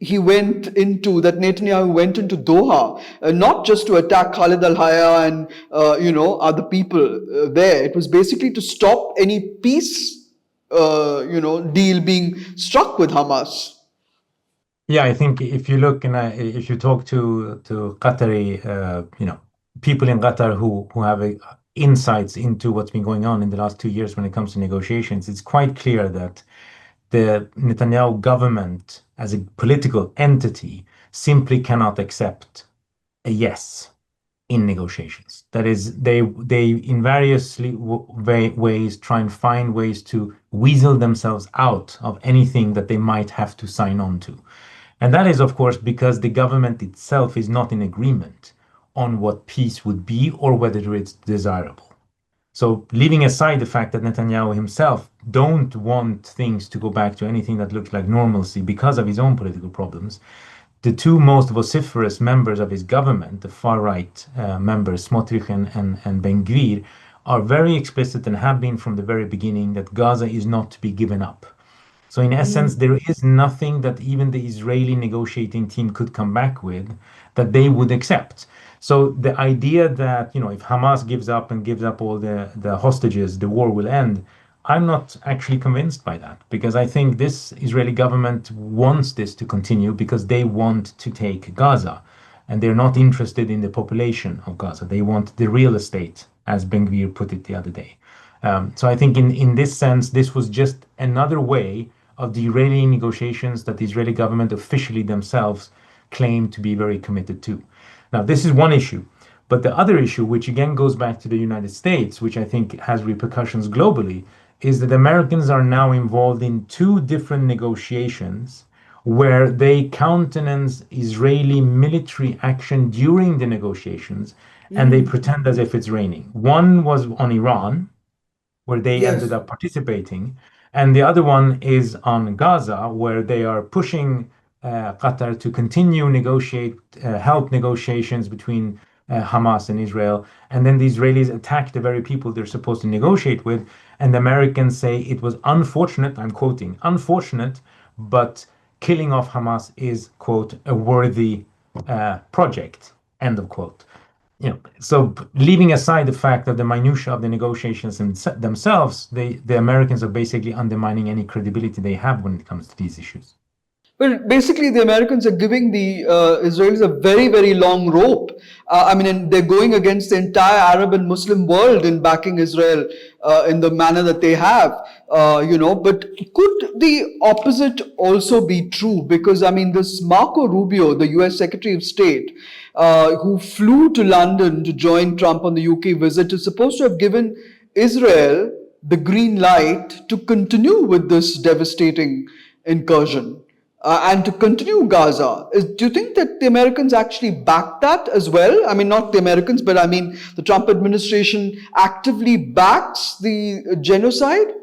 Netanyahu went into Doha, not just to attack Khalid al-Hayya and other people there? It was basically to stop any peace deal being struck with Hamas. Yeah, I think if you look and if you talk to Qatari, people in Qatar who have insights into what's been going on in the last 2 years when it comes to negotiations, it's quite clear that the Netanyahu government as a political entity simply cannot accept a yes in negotiations. That is, they in various ways try and find ways to weasel themselves out of anything that they might have to sign on to. And that is, of course, because the government itself is not in agreement on what peace would be or whether it's desirable. So leaving aside the fact that Netanyahu himself don't want things to go back to anything that looks like normalcy because of his own political problems, the two most vociferous members of his government, the far-right members, Smotrich and Ben Gvir, are very explicit and have been from the very beginning that Gaza is not to be given up. So in essence, there is nothing that even the Israeli negotiating team could come back with that they would accept. So the idea that, if Hamas gives up and gives up all the hostages, the war will end, I'm not actually convinced by that, because I think this Israeli government wants this to continue because they want to take Gaza, and they're not interested in the population of Gaza. They want the real estate, as Ben Gvir put it the other day. So I think in this sense, this was just another way of derailing negotiations that the Israeli government officially themselves claim to be very committed to. Now, this is one issue. But the other issue, which again goes back to the United States, which I think has repercussions globally, is that Americans are now involved in two different negotiations where they countenance Israeli military action during the negotiations, and they pretend as if it's raining. One was on Iran, where they ended up participating, and the other one is on Gaza, where they are pushing Qatar to continue help negotiations between Hamas and Israel. And then the Israelis attack the very people they're supposed to negotiate with. And the Americans say it was unfortunate, I'm quoting, unfortunate, but killing off Hamas is, quote, a worthy project, end of quote. So leaving aside the fact that the minutiae of the negotiations themselves, the Americans are basically undermining any credibility they have when it comes to these issues. Well, basically, the Americans are giving the Israelis a very, very long rope. And they're going against the entire Arab and Muslim world in backing Israel in the manner that they have. But could the opposite also be true? Because, this Marco Rubio, the US Secretary of State, who flew to London to join Trump on the UK visit, is supposed to have given Israel the green light to continue with this devastating incursion. and to continue Gaza. Do you think that the Americans actually back that as well? I mean, not the Americans, but I mean, the Trump administration actively backs the genocide?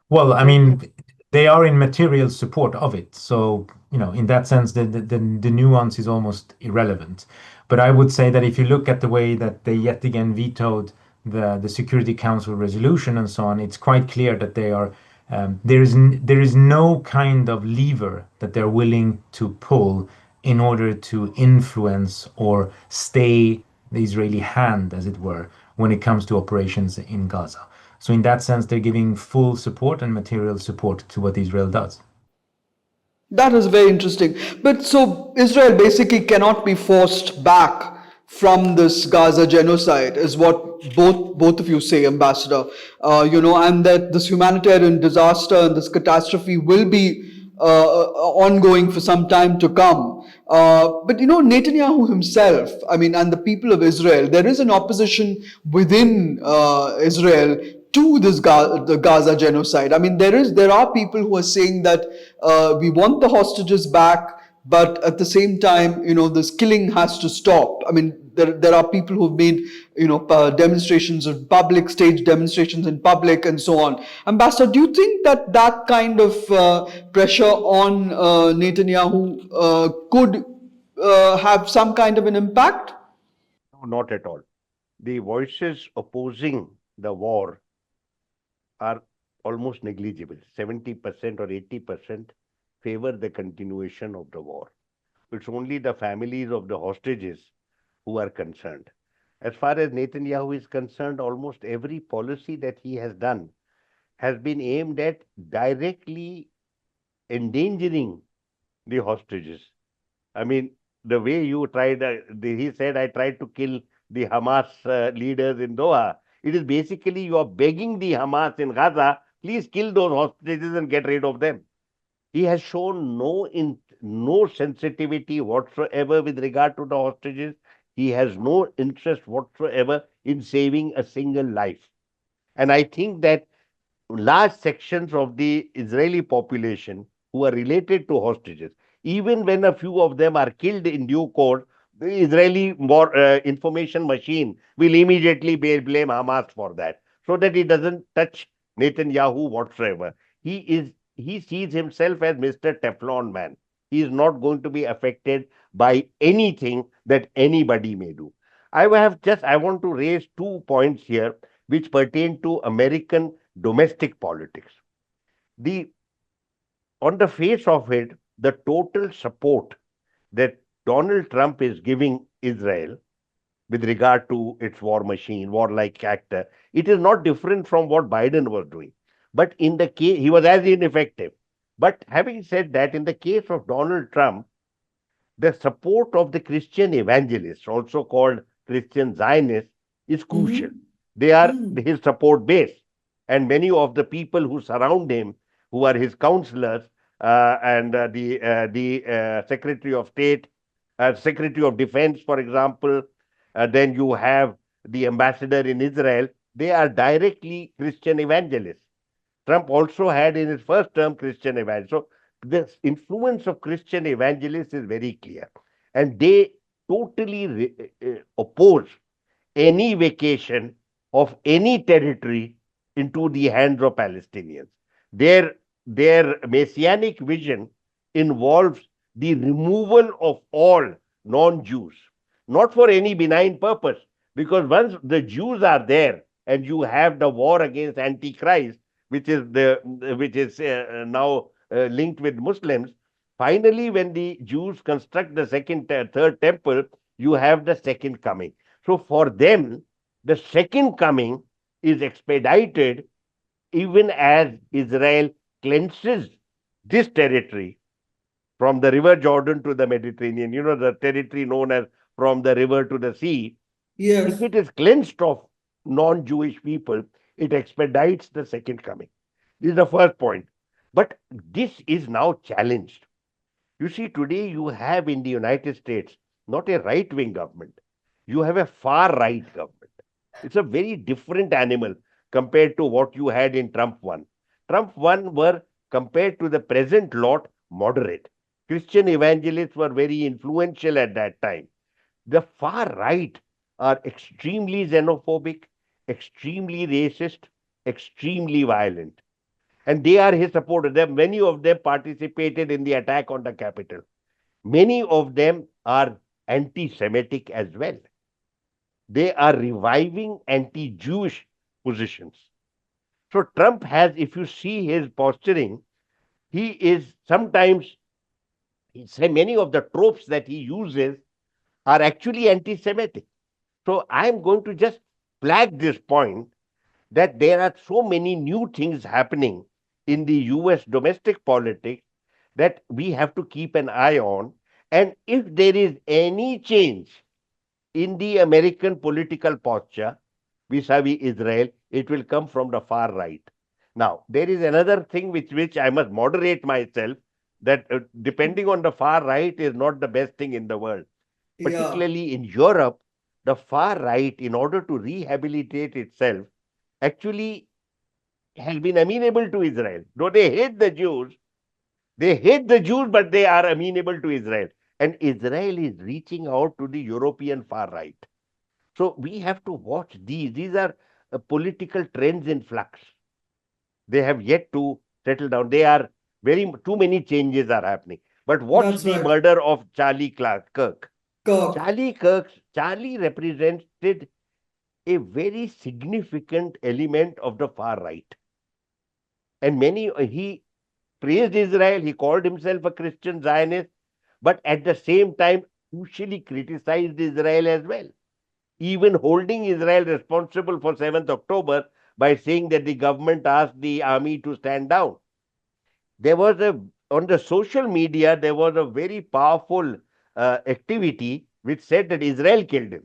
Well, I This is mean, they are in material support of it. So, in that sense, the nuance is almost irrelevant. But I would say that if you look at the way that they yet again vetoed the Security Council resolution and so on, it's quite clear that there is no kind of lever that they're willing to pull in order to influence or stay the Israeli hand, as it were, when it comes to operations in Gaza. So in that sense, they're giving full support and material support to what Israel does. That is very interesting. But so Israel basically cannot be forced back from this Gaza genocide, is what both of you say, Ambassador. And that this humanitarian disaster and this catastrophe will be ongoing for some time to come. But Netanyahu himself, I mean, and the people of Israel, there is an opposition within Israel to this the Gaza genocide. I mean, there are people who are saying that we want the hostages back, but at the same time, this killing has to stop. I mean, there are people who've made demonstrations in public, stage demonstrations in public, and so on. Ambassador, do you think that that kind of pressure on Netanyahu could have some kind of an impact? no, not at all. The voices opposing the war are almost negligible. 70% or 80% favor the continuation of the war. It's only the families of the hostages who are concerned. As far as Netanyahu is concerned, almost every policy that he has done has been aimed at directly endangering the hostages. I mean, the way you tried, he said, I tried to kill the Hamas leaders in Doha. It is basically you are begging the Hamas in Gaza, please kill those hostages and get rid of them. He has shown no sensitivity whatsoever with regard to the hostages. He has no interest whatsoever in saving a single life. And I think that large sections of the Israeli population who are related to hostages, even when a few of them are killed in due course, the Israeli information machine will immediately blame Hamas for that, so that it doesn't touch Netanyahu whatsoever. He sees himself as Mr. Teflon man. He is not going to be affected by anything that anybody may do. I want to raise 2 points here which pertain to American domestic politics. The On the face of it, the total support that Donald Trump is giving Israel with regard to its war machine, warlike character, it is not different from what Biden was doing. But in the case, he was as ineffective. But having said that, in the case of Donald Trump, the support of the Christian evangelists, also called Christian Zionists, is crucial. They are his support base. And many of the people who surround him, who are his counselors, and the Secretary of State, Secretary of Defense, for example, then you have the ambassador in Israel, they are directly Christian evangelists. Trump also had in his first term Christian evangelists. So the influence of Christian evangelists is very clear. And they totally oppose any vacation of any territory into the hands of Palestinians. Their, their messianic vision involves the removal of all non Jews, not for any benign purpose, because once the Jews are there and you have the war against Antichrist, which is now linked with Muslims. Finally, when the Jews construct the third temple, you have the second coming. So for them, the second coming is expedited even as Israel cleanses this territory from the river Jordan to the Mediterranean, the territory known as from the river to the sea. If Yes. it is cleansed of non Jewish people, it expedites the second coming. This is the first point. But this is now challenged. You see, today you have in the United States not a right wing government, you have a far right government. It's a very different animal compared to what you had in Trump 1. Trump 1 were, compared to the present lot, moderate. Christian evangelists were very influential at that time. The far right are extremely xenophobic, extremely racist, extremely violent. And they are his supporters. Many of them participated in the attack on the Capitol. Many of them are anti Semitic as well. They are reviving anti Jewish positions. So Trump has, if you see his posturing, he is sometimes, many of the tropes that he uses are actually anti Semitic. So I'm going to just flag this point that there are so many new things happening in the US domestic politics that we have to keep an eye on. And if there is any change in the American political posture vis-a-vis Israel, it will come from the far right. Now, there is another thing which I must moderate myself, that depending on the far right is not the best thing in the world. Yeah, Particularly in Europe, the far right, in order to rehabilitate itself, actually has been amenable to Israel. Though they hate the Jews, but they are amenable to Israel. And Israel is reaching out to the European far right. So we have to watch these. These are political trends in flux. They have yet to settle down. They are too many changes are happening. But watch that's the right. murder of Kirk. Kirk. Charlie represented a very significant element of the far right. And he praised Israel, he called himself a Christian Zionist, but at the same time, crucially criticized Israel as well, even holding Israel responsible for 7th October by saying that the government asked the army to stand down. There was on the social media, there was a very powerful activity which said that Israel killed him,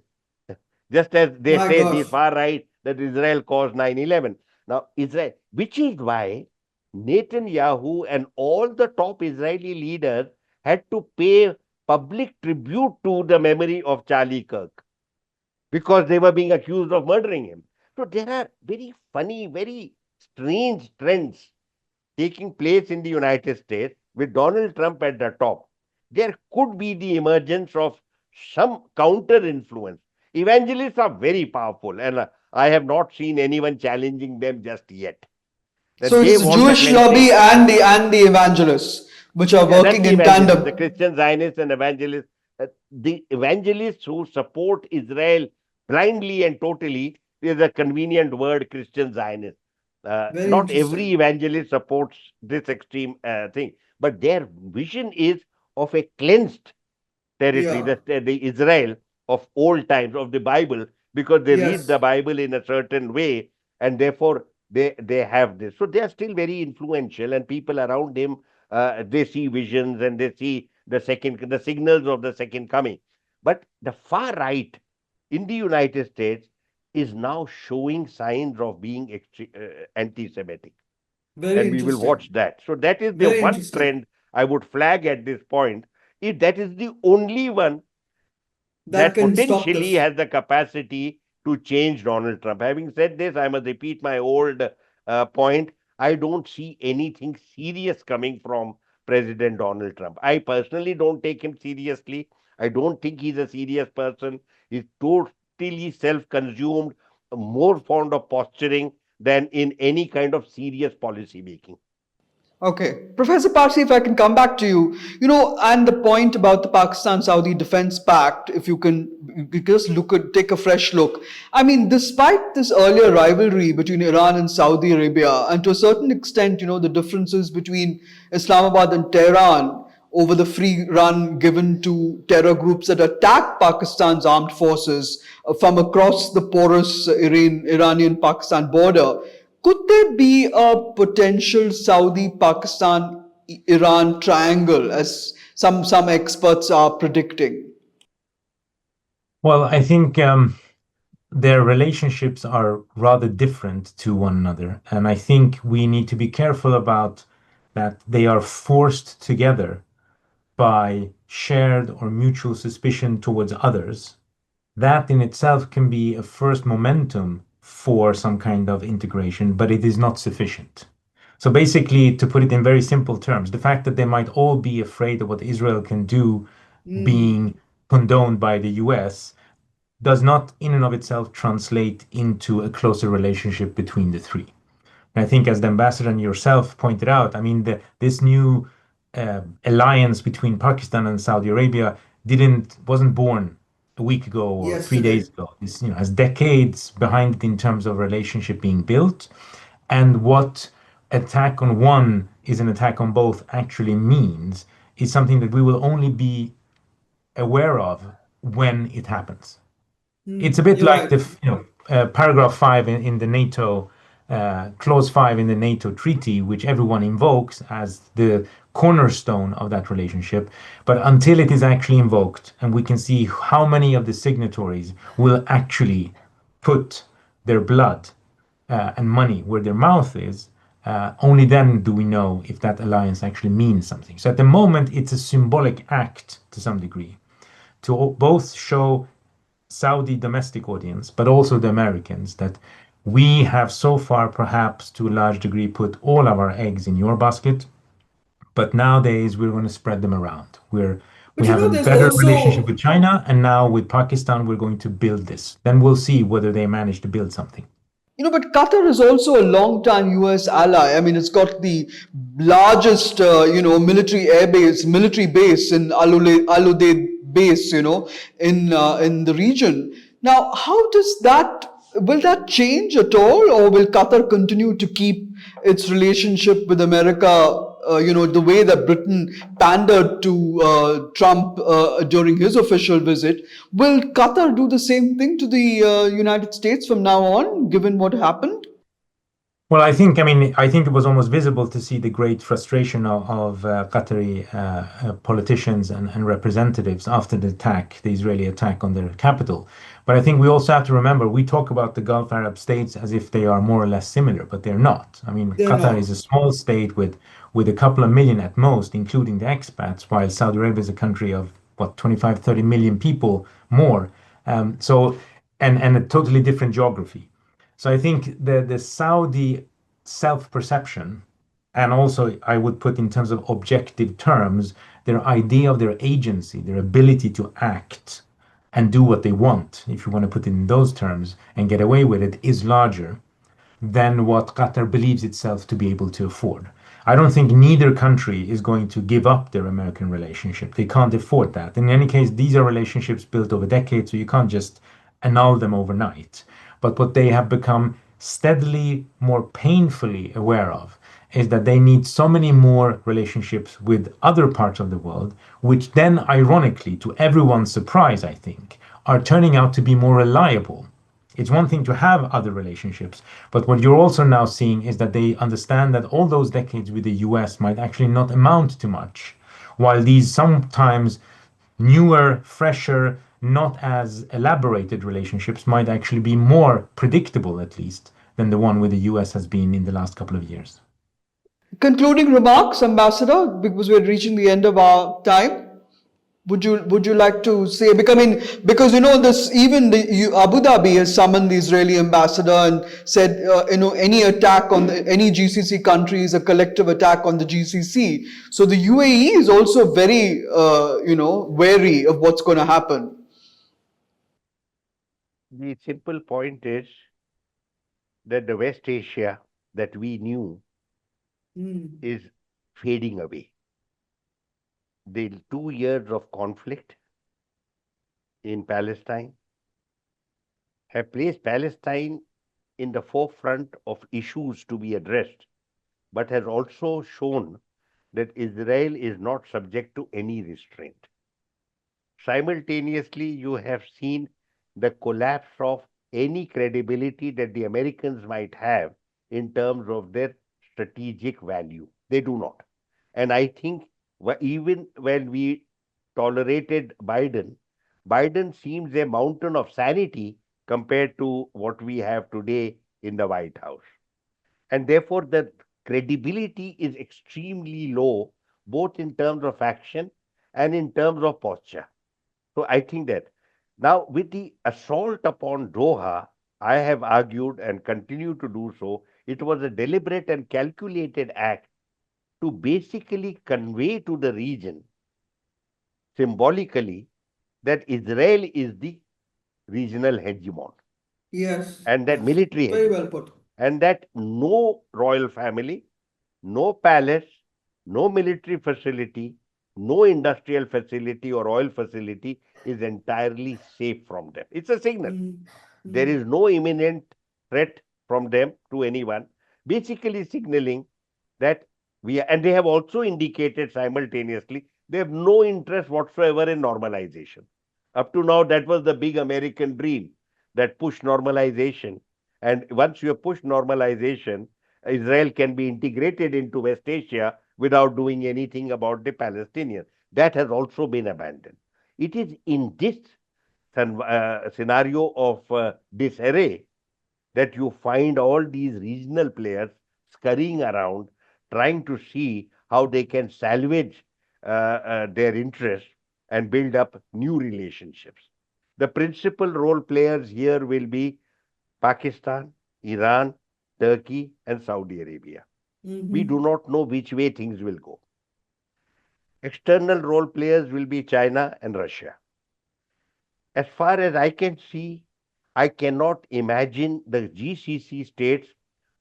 just as they My say the gosh. far right that Israel caused 9/11. Now, Israel, which is why Netanyahu and all the top Israeli leaders had to pay public tribute to the memory of Charlie Kirk because they were being accused of murdering him. So there are very funny, very strange trends taking place in the United States with Donald Trump at the top. There could be the emergence of some counter influence. Evangelists are very powerful, and I have not seen anyone challenging them just yet. That So they it's the want Jewish cleansing. lobby and the evangelists which are Yeah, that's working the in evangelists, the tandem. Christian Zionists and evangelists. The evangelists who support Israel blindly and totally is a convenient word, Christian Zionist. Very Not every interesting. evangelist supports this extreme thing, but their vision is of a cleansed territory, Yeah. the Israel of old times, of the Bible, because they read the Yes. Bible in a certain way, and therefore they have this. So they are still very influential, and people around him, they see visions and they see the signals of the second coming. But the far right in the United States is now showing signs of being anti-Semitic, Very and we will interesting. watch that. So that is the Very one interesting. trend I would flag at this point. If that is the only one That that can stop potentially this. has the capacity to change Donald Trump. Having said this, I must repeat my old point. I don't see anything serious coming from President Donald Trump. I personally don't take him seriously. I don't think he's a serious person. He's totally self consumed, more fond of posturing than in any kind of serious policy making. Okay. Professor Parsi, if I can come back to you, and the point about the Pakistan Saudi Defense Pact, if you just take a fresh look. I mean, despite this earlier rivalry between Iran and Saudi Arabia, and to a certain extent, the differences between Islamabad and Tehran over the free run given to terror groups that attack Pakistan's armed forces from across the porous Iranian Pakistan border. Could there be a potential Saudi Pakistan Iran triangle, as some experts are predicting? Well, I think their relationships are rather different to one another. And I think we need to be careful about that they are forced together by shared or mutual suspicion towards others. That in itself can be a first momentum for some kind of integration, but it is not sufficient. So basically, to put it in very simple terms, the fact that they might all be afraid of what Israel can do being condoned by the US does not, in and of itself, translate into a closer relationship between the three. And I think, as the ambassador and yourself pointed out, I mean, this new alliance between Pakistan and Saudi Arabia didn't wasn't born a week ago or 3 days Yesterday. ago. This, has decades behind it in terms of relationship being built, and what attack on one is an attack on both actually means is something that we will only be aware of when it happens. It's a bit You're like right. the paragraph 5 in the NATO clause 5 in the NATO treaty, which everyone invokes as the cornerstone of that relationship. But until it is actually invoked, and we can see how many of the signatories will actually put their blood and money where their mouth is, only then do we know if that alliance actually means something. So at the moment, it's a symbolic act to some degree to both show Saudi domestic audience, but also the Americans, that we have so far, perhaps to a large degree, put all of our eggs in your basket, but nowadays we're going to spread them around. We But you have a know, there's better relationship also with China, and now with Pakistan, we're going to build this. Then we'll see whether they manage to build something. But Qatar is also a long-time US ally. I mean, it's got the largest, military base in Al Udeid base, in the region. Now, how does that, will that change at all, or will Qatar continue to keep its relationship with America, the way that Britain pandered to Trump during his official visit? Will Qatar do the same thing to the United States from now on, given what happened? Well, I think it was almost visible to see the great frustration of Qatari politicians and representatives after the attack, the Israeli attack on their capital. But I think we also have to remember we talk about the Gulf Arab states as if they are more or less similar, but they're not. I mean, They're Qatar not. is a small state with a couple of million at most, including the expats, while Saudi Arabia is a country of what 25, 30 million people more. So and a totally different geography. So I think the Saudi self-perception, and also I would put in terms of objective terms, their idea of their agency, their ability to act and do what they want, if you want to put it in those terms, and get away with it, is larger than what Qatar believes itself to be able to afford. I don't think neither country is going to give up their American relationship. They can't afford that. In any case, these are relationships built over decades, so you can't just annul them overnight. But what they have become steadily more painfully aware of is that they need so many more relationships with other parts of the world, which then, ironically, to everyone's surprise, I think, are turning out to be more reliable. It's one thing to have other relationships, but what you're also now seeing is that they understand that all those decades with the US might actually not amount to much, while these sometimes newer, fresher, not as elaborated relationships might actually be more predictable, at least, than the one with the US has been in the last couple of years. Concluding remarks, Ambassador, because we're reaching the end of our time. Would you like to say? Because this, even Abu Dhabi has summoned the Israeli ambassador and said any attack on any GCC country is a collective attack on the GCC. So the UAE is also very wary of what's going to happen. The simple point is that the West Asia that we knew is fading away. The 2 years of conflict in Palestine have placed Palestine in the forefront of issues to be addressed, but has also shown that Israel is not subject to any restraint. Simultaneously, you have seen the collapse of any credibility that the Americans might have in terms of their strategic value. They do not. And I think even when we tolerated Biden, Biden seems a mountain of sanity compared to what we have today in the White House. And therefore, the credibility is extremely low, both in terms of action and in terms of posture. So I think that now with the assault upon Doha, I have argued and continue to do so, It was a deliberate and calculated act to basically convey to the region symbolically that Israel is the regional hegemon Yes. and that military Very hegemon, well put. and that no royal family, no palace, no military facility, no industrial facility or oil facility is entirely safe from them. It's a signal. Mm. There is no imminent threat from them to anyone, basically signaling that and they have also indicated simultaneously they have no interest whatsoever in normalization. Up to now, that was the big American dream, that push normalization. And once you have pushed normalization, Israel can be integrated into West Asia without doing anything about the Palestinians. That has also been abandoned. It is in this scenario of disarray that you find all these regional players scurrying around, trying to see how they can salvage their interests and build up new relationships. The principal role players here will be Pakistan, Iran, Turkey, and Saudi Arabia. We do not know which way things will go. External role players will be China and Russia. As far as I can see, I cannot imagine the GCC states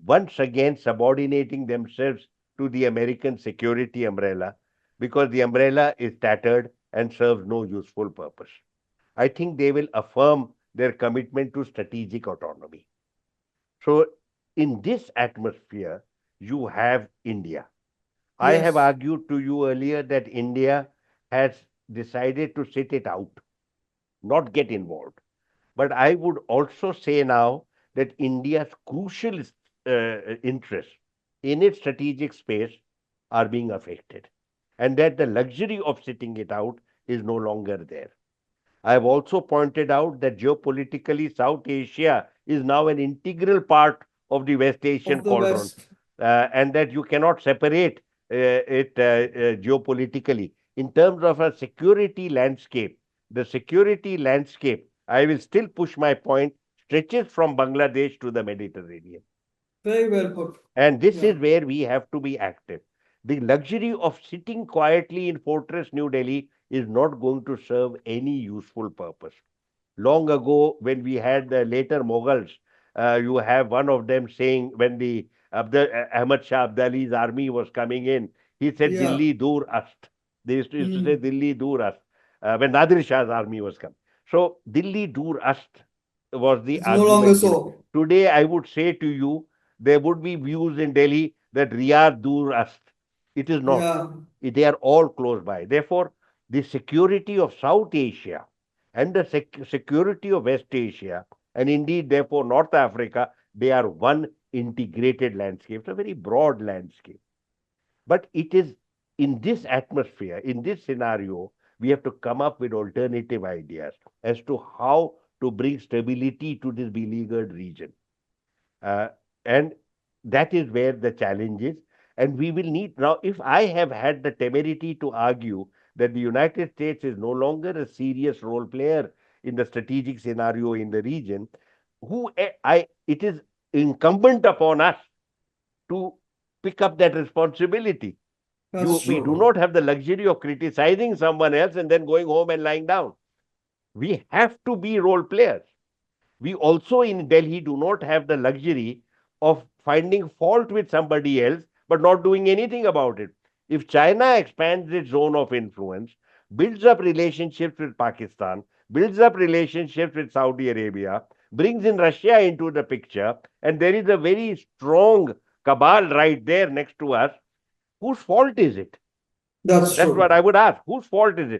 once again subordinating themselves to the American security umbrella, because the umbrella is tattered and serves no useful purpose. I think they will affirm their commitment to strategic autonomy. So, in this atmosphere, you have India. I have Yes. argued to you earlier that India has decided to sit it out, not get involved. But I would also say now that India's crucial interests in its strategic space are being affected, and that the luxury of sitting it out is no longer there. I have also pointed out that geopolitically, South Asia is now an integral part of the West Asian Of the quadrant, West. and that you cannot separate it geopolitically. In terms of a security landscape, the security landscape, I will still push my point, stretches from Bangladesh to the Mediterranean. Very well put. And this Yeah. is where we have to be active. The luxury of sitting quietly in Fortress New Delhi is not going to serve any useful purpose. Long ago, when we had the later Mughals, you have one of them saying, when the Ahmad Shah Abdali's army was coming in, he said, Yeah. Dilli dur ast. They used to say, Mm. Dilli dur ast, when Nadir Shah's army was coming. So, Dilli dur ast was the It's no longer argument given. so. Today, I would say to you, there would be views in Delhi that Riyadh dur ast. It is not. Yeah. They are all close by. Therefore, the security of South Asia and the security of West Asia, and indeed, therefore, North Africa, they are one integrated landscape. It's a very broad landscape. But it is in this atmosphere, in this scenario, we have to come up with alternative ideas as to how to bring stability to this beleaguered region. Uh, and that is where the challenge is. And we will need now, if I have had the temerity to argue that the United States is no longer a serious role player in the strategic scenario in the region, it is incumbent upon us to pick up that responsibility. That's We do true. not have the luxury of criticizing someone else and then going home and lying down. We have to be role players. We also in Delhi do not have the luxury of finding fault with somebody else but not doing anything about it. If China expands its zone of influence, builds up relationships with Pakistan, builds up relationships with Saudi Arabia, brings in Russia into the picture, and there is a very strong cabal right there next to us, whose fault is it? That's That's what I true. would ask. Whose fault is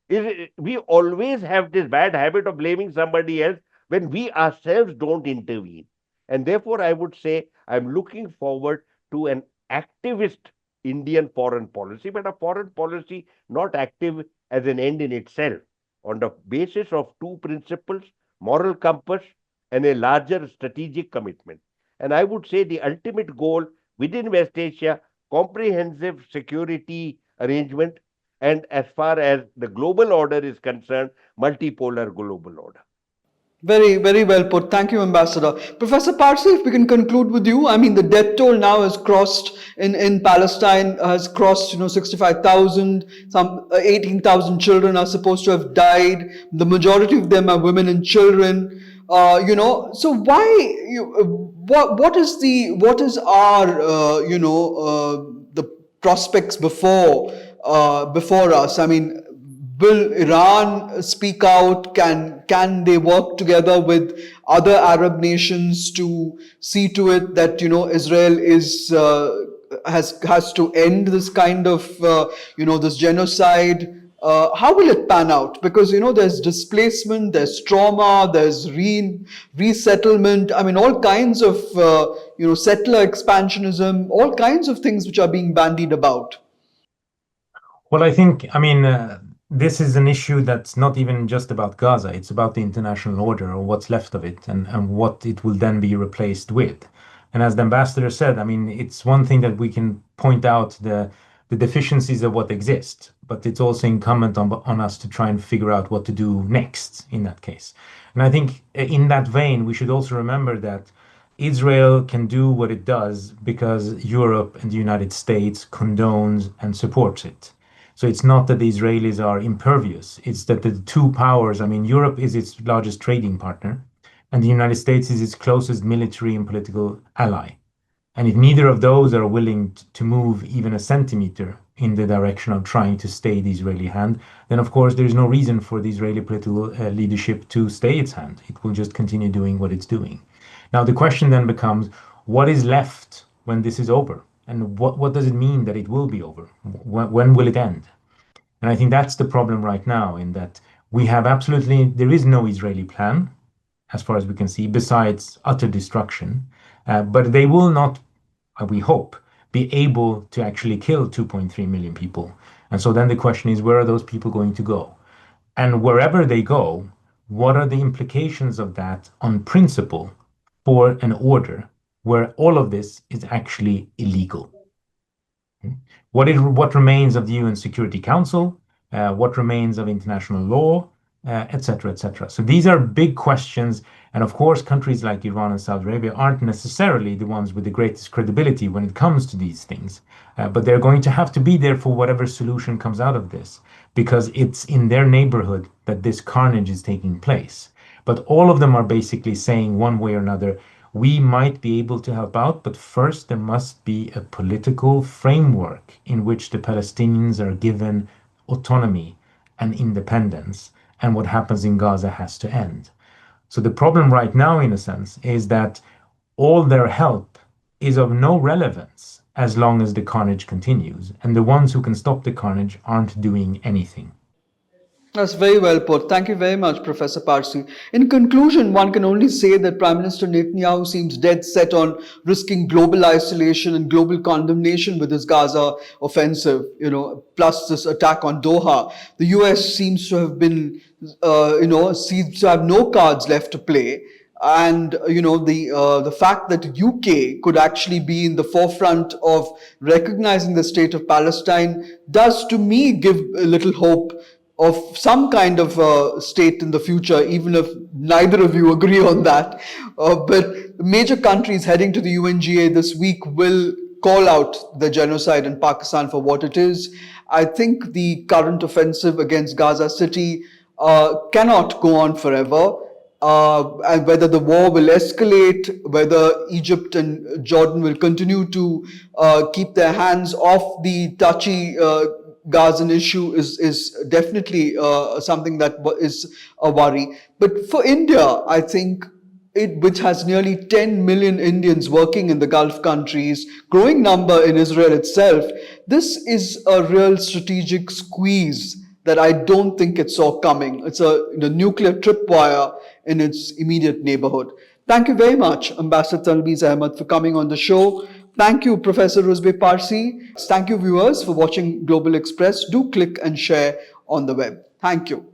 it? We always have this bad habit of blaming somebody else when we ourselves don't intervene. And therefore, I would say I'm looking forward to an activist Indian foreign policy, but a foreign policy not active as an end in itself, on the basis of two principles: moral compass and a larger strategic commitment. And I would say the ultimate goal within West Asia, comprehensive security arrangement, and as far as the global order is concerned, multipolar global order. Very, very well put. Thank you, Ambassador. Professor Parsi, if we can conclude with you, I mean, the death toll now has crossed in Palestine, has crossed, 65,000. Some 18,000 children are supposed to have died. The majority of them are women and children. So why, what is our, the prospects before us? I mean, will Iran speak out? Can they work together with other Arab nations to see to it that Israel is has to end this kind of this genocide? How will it pan out? Because there's displacement, there's trauma, there's resettlement. I mean, all kinds of settler expansionism, all kinds of things which are being bandied about. Well, I mean, this is an issue that's not even just about Gaza. It's about the international order or what's left of it and what it will then be replaced with. And as the ambassador said, I mean, it's one thing that we can point out the deficiencies of what exists, but it's also incumbent on us to try and figure out what to do next in that case. And I think in that vein, we should also remember that Israel can do what it does because Europe and the United States condones and supports it. So it's not that the Israelis are impervious. It's that the two powers, I mean, Europe is its largest trading partner, and the United States is its closest military and political ally. And if neither of those are willing to move even a centimeter in the direction of trying to stay the Israeli hand, then of course there is no reason for the Israeli political leadership to stay its hand. It will just continue doing what it's doing. Now the question then becomes, what is left when this is over? And what does it mean that it will be over? When will it end? And I think that's the problem right now, in that there is no Israeli plan, as far as we can see, besides utter destruction. But they will not, we hope, be able to actually kill 2.3 million people. And so then the question is, where are those people going to go? And wherever they go, what are the implications of that on principle for an order where all of this is actually illegal? What remains of the UN Security Council? What remains of international law? Etc., etc. So these are big questions. And of course, countries like Iran and Saudi Arabia aren't necessarily the ones with the greatest credibility when it comes to these things. But they're going to have to be there for whatever solution comes out of this, because it's in their neighborhood that this carnage is taking place. But all of them are basically saying one way or another, we might be able to help out, but first there must be a political framework in which the Palestinians are given autonomy and independence, and what happens in Gaza has to end. So the problem right now, in a sense, is that all their help is of no relevance as long as the carnage continues, and the ones who can stop the carnage aren't doing anything. That's very well put. Thank you very much, Professor Parsi. In conclusion, one can only say that Prime Minister Netanyahu seems dead set on risking global isolation and global condemnation with his Gaza offensive, plus this attack on Doha. The US seems to have seems to have no cards left to play. And the fact that UK could actually be in the forefront of recognizing the state of Palestine does, to me, give a little hope of some kind of state in the future, even if neither of you agree on that. But major countries heading to the UNGA this week will call out the genocide in Pakistan for what it is. I think the current offensive against Gaza City cannot go on forever. And whether the war will escalate, whether Egypt and Jordan will continue to keep their hands off the touchy Gazan issue is definitely something that is a worry. But for India, I think which has nearly 10 million Indians working in the Gulf countries, growing number in Israel itself, this is a real strategic squeeze that I don't think it saw coming. It's a nuclear tripwire in its immediate neighborhood. Thank you very much, Ambassador Talmiz Ahmed, for coming on the show. Thank you, Professor Rusbe Parsi. Thank you, viewers, for watching Global Express. Do click and share on the web. Thank you.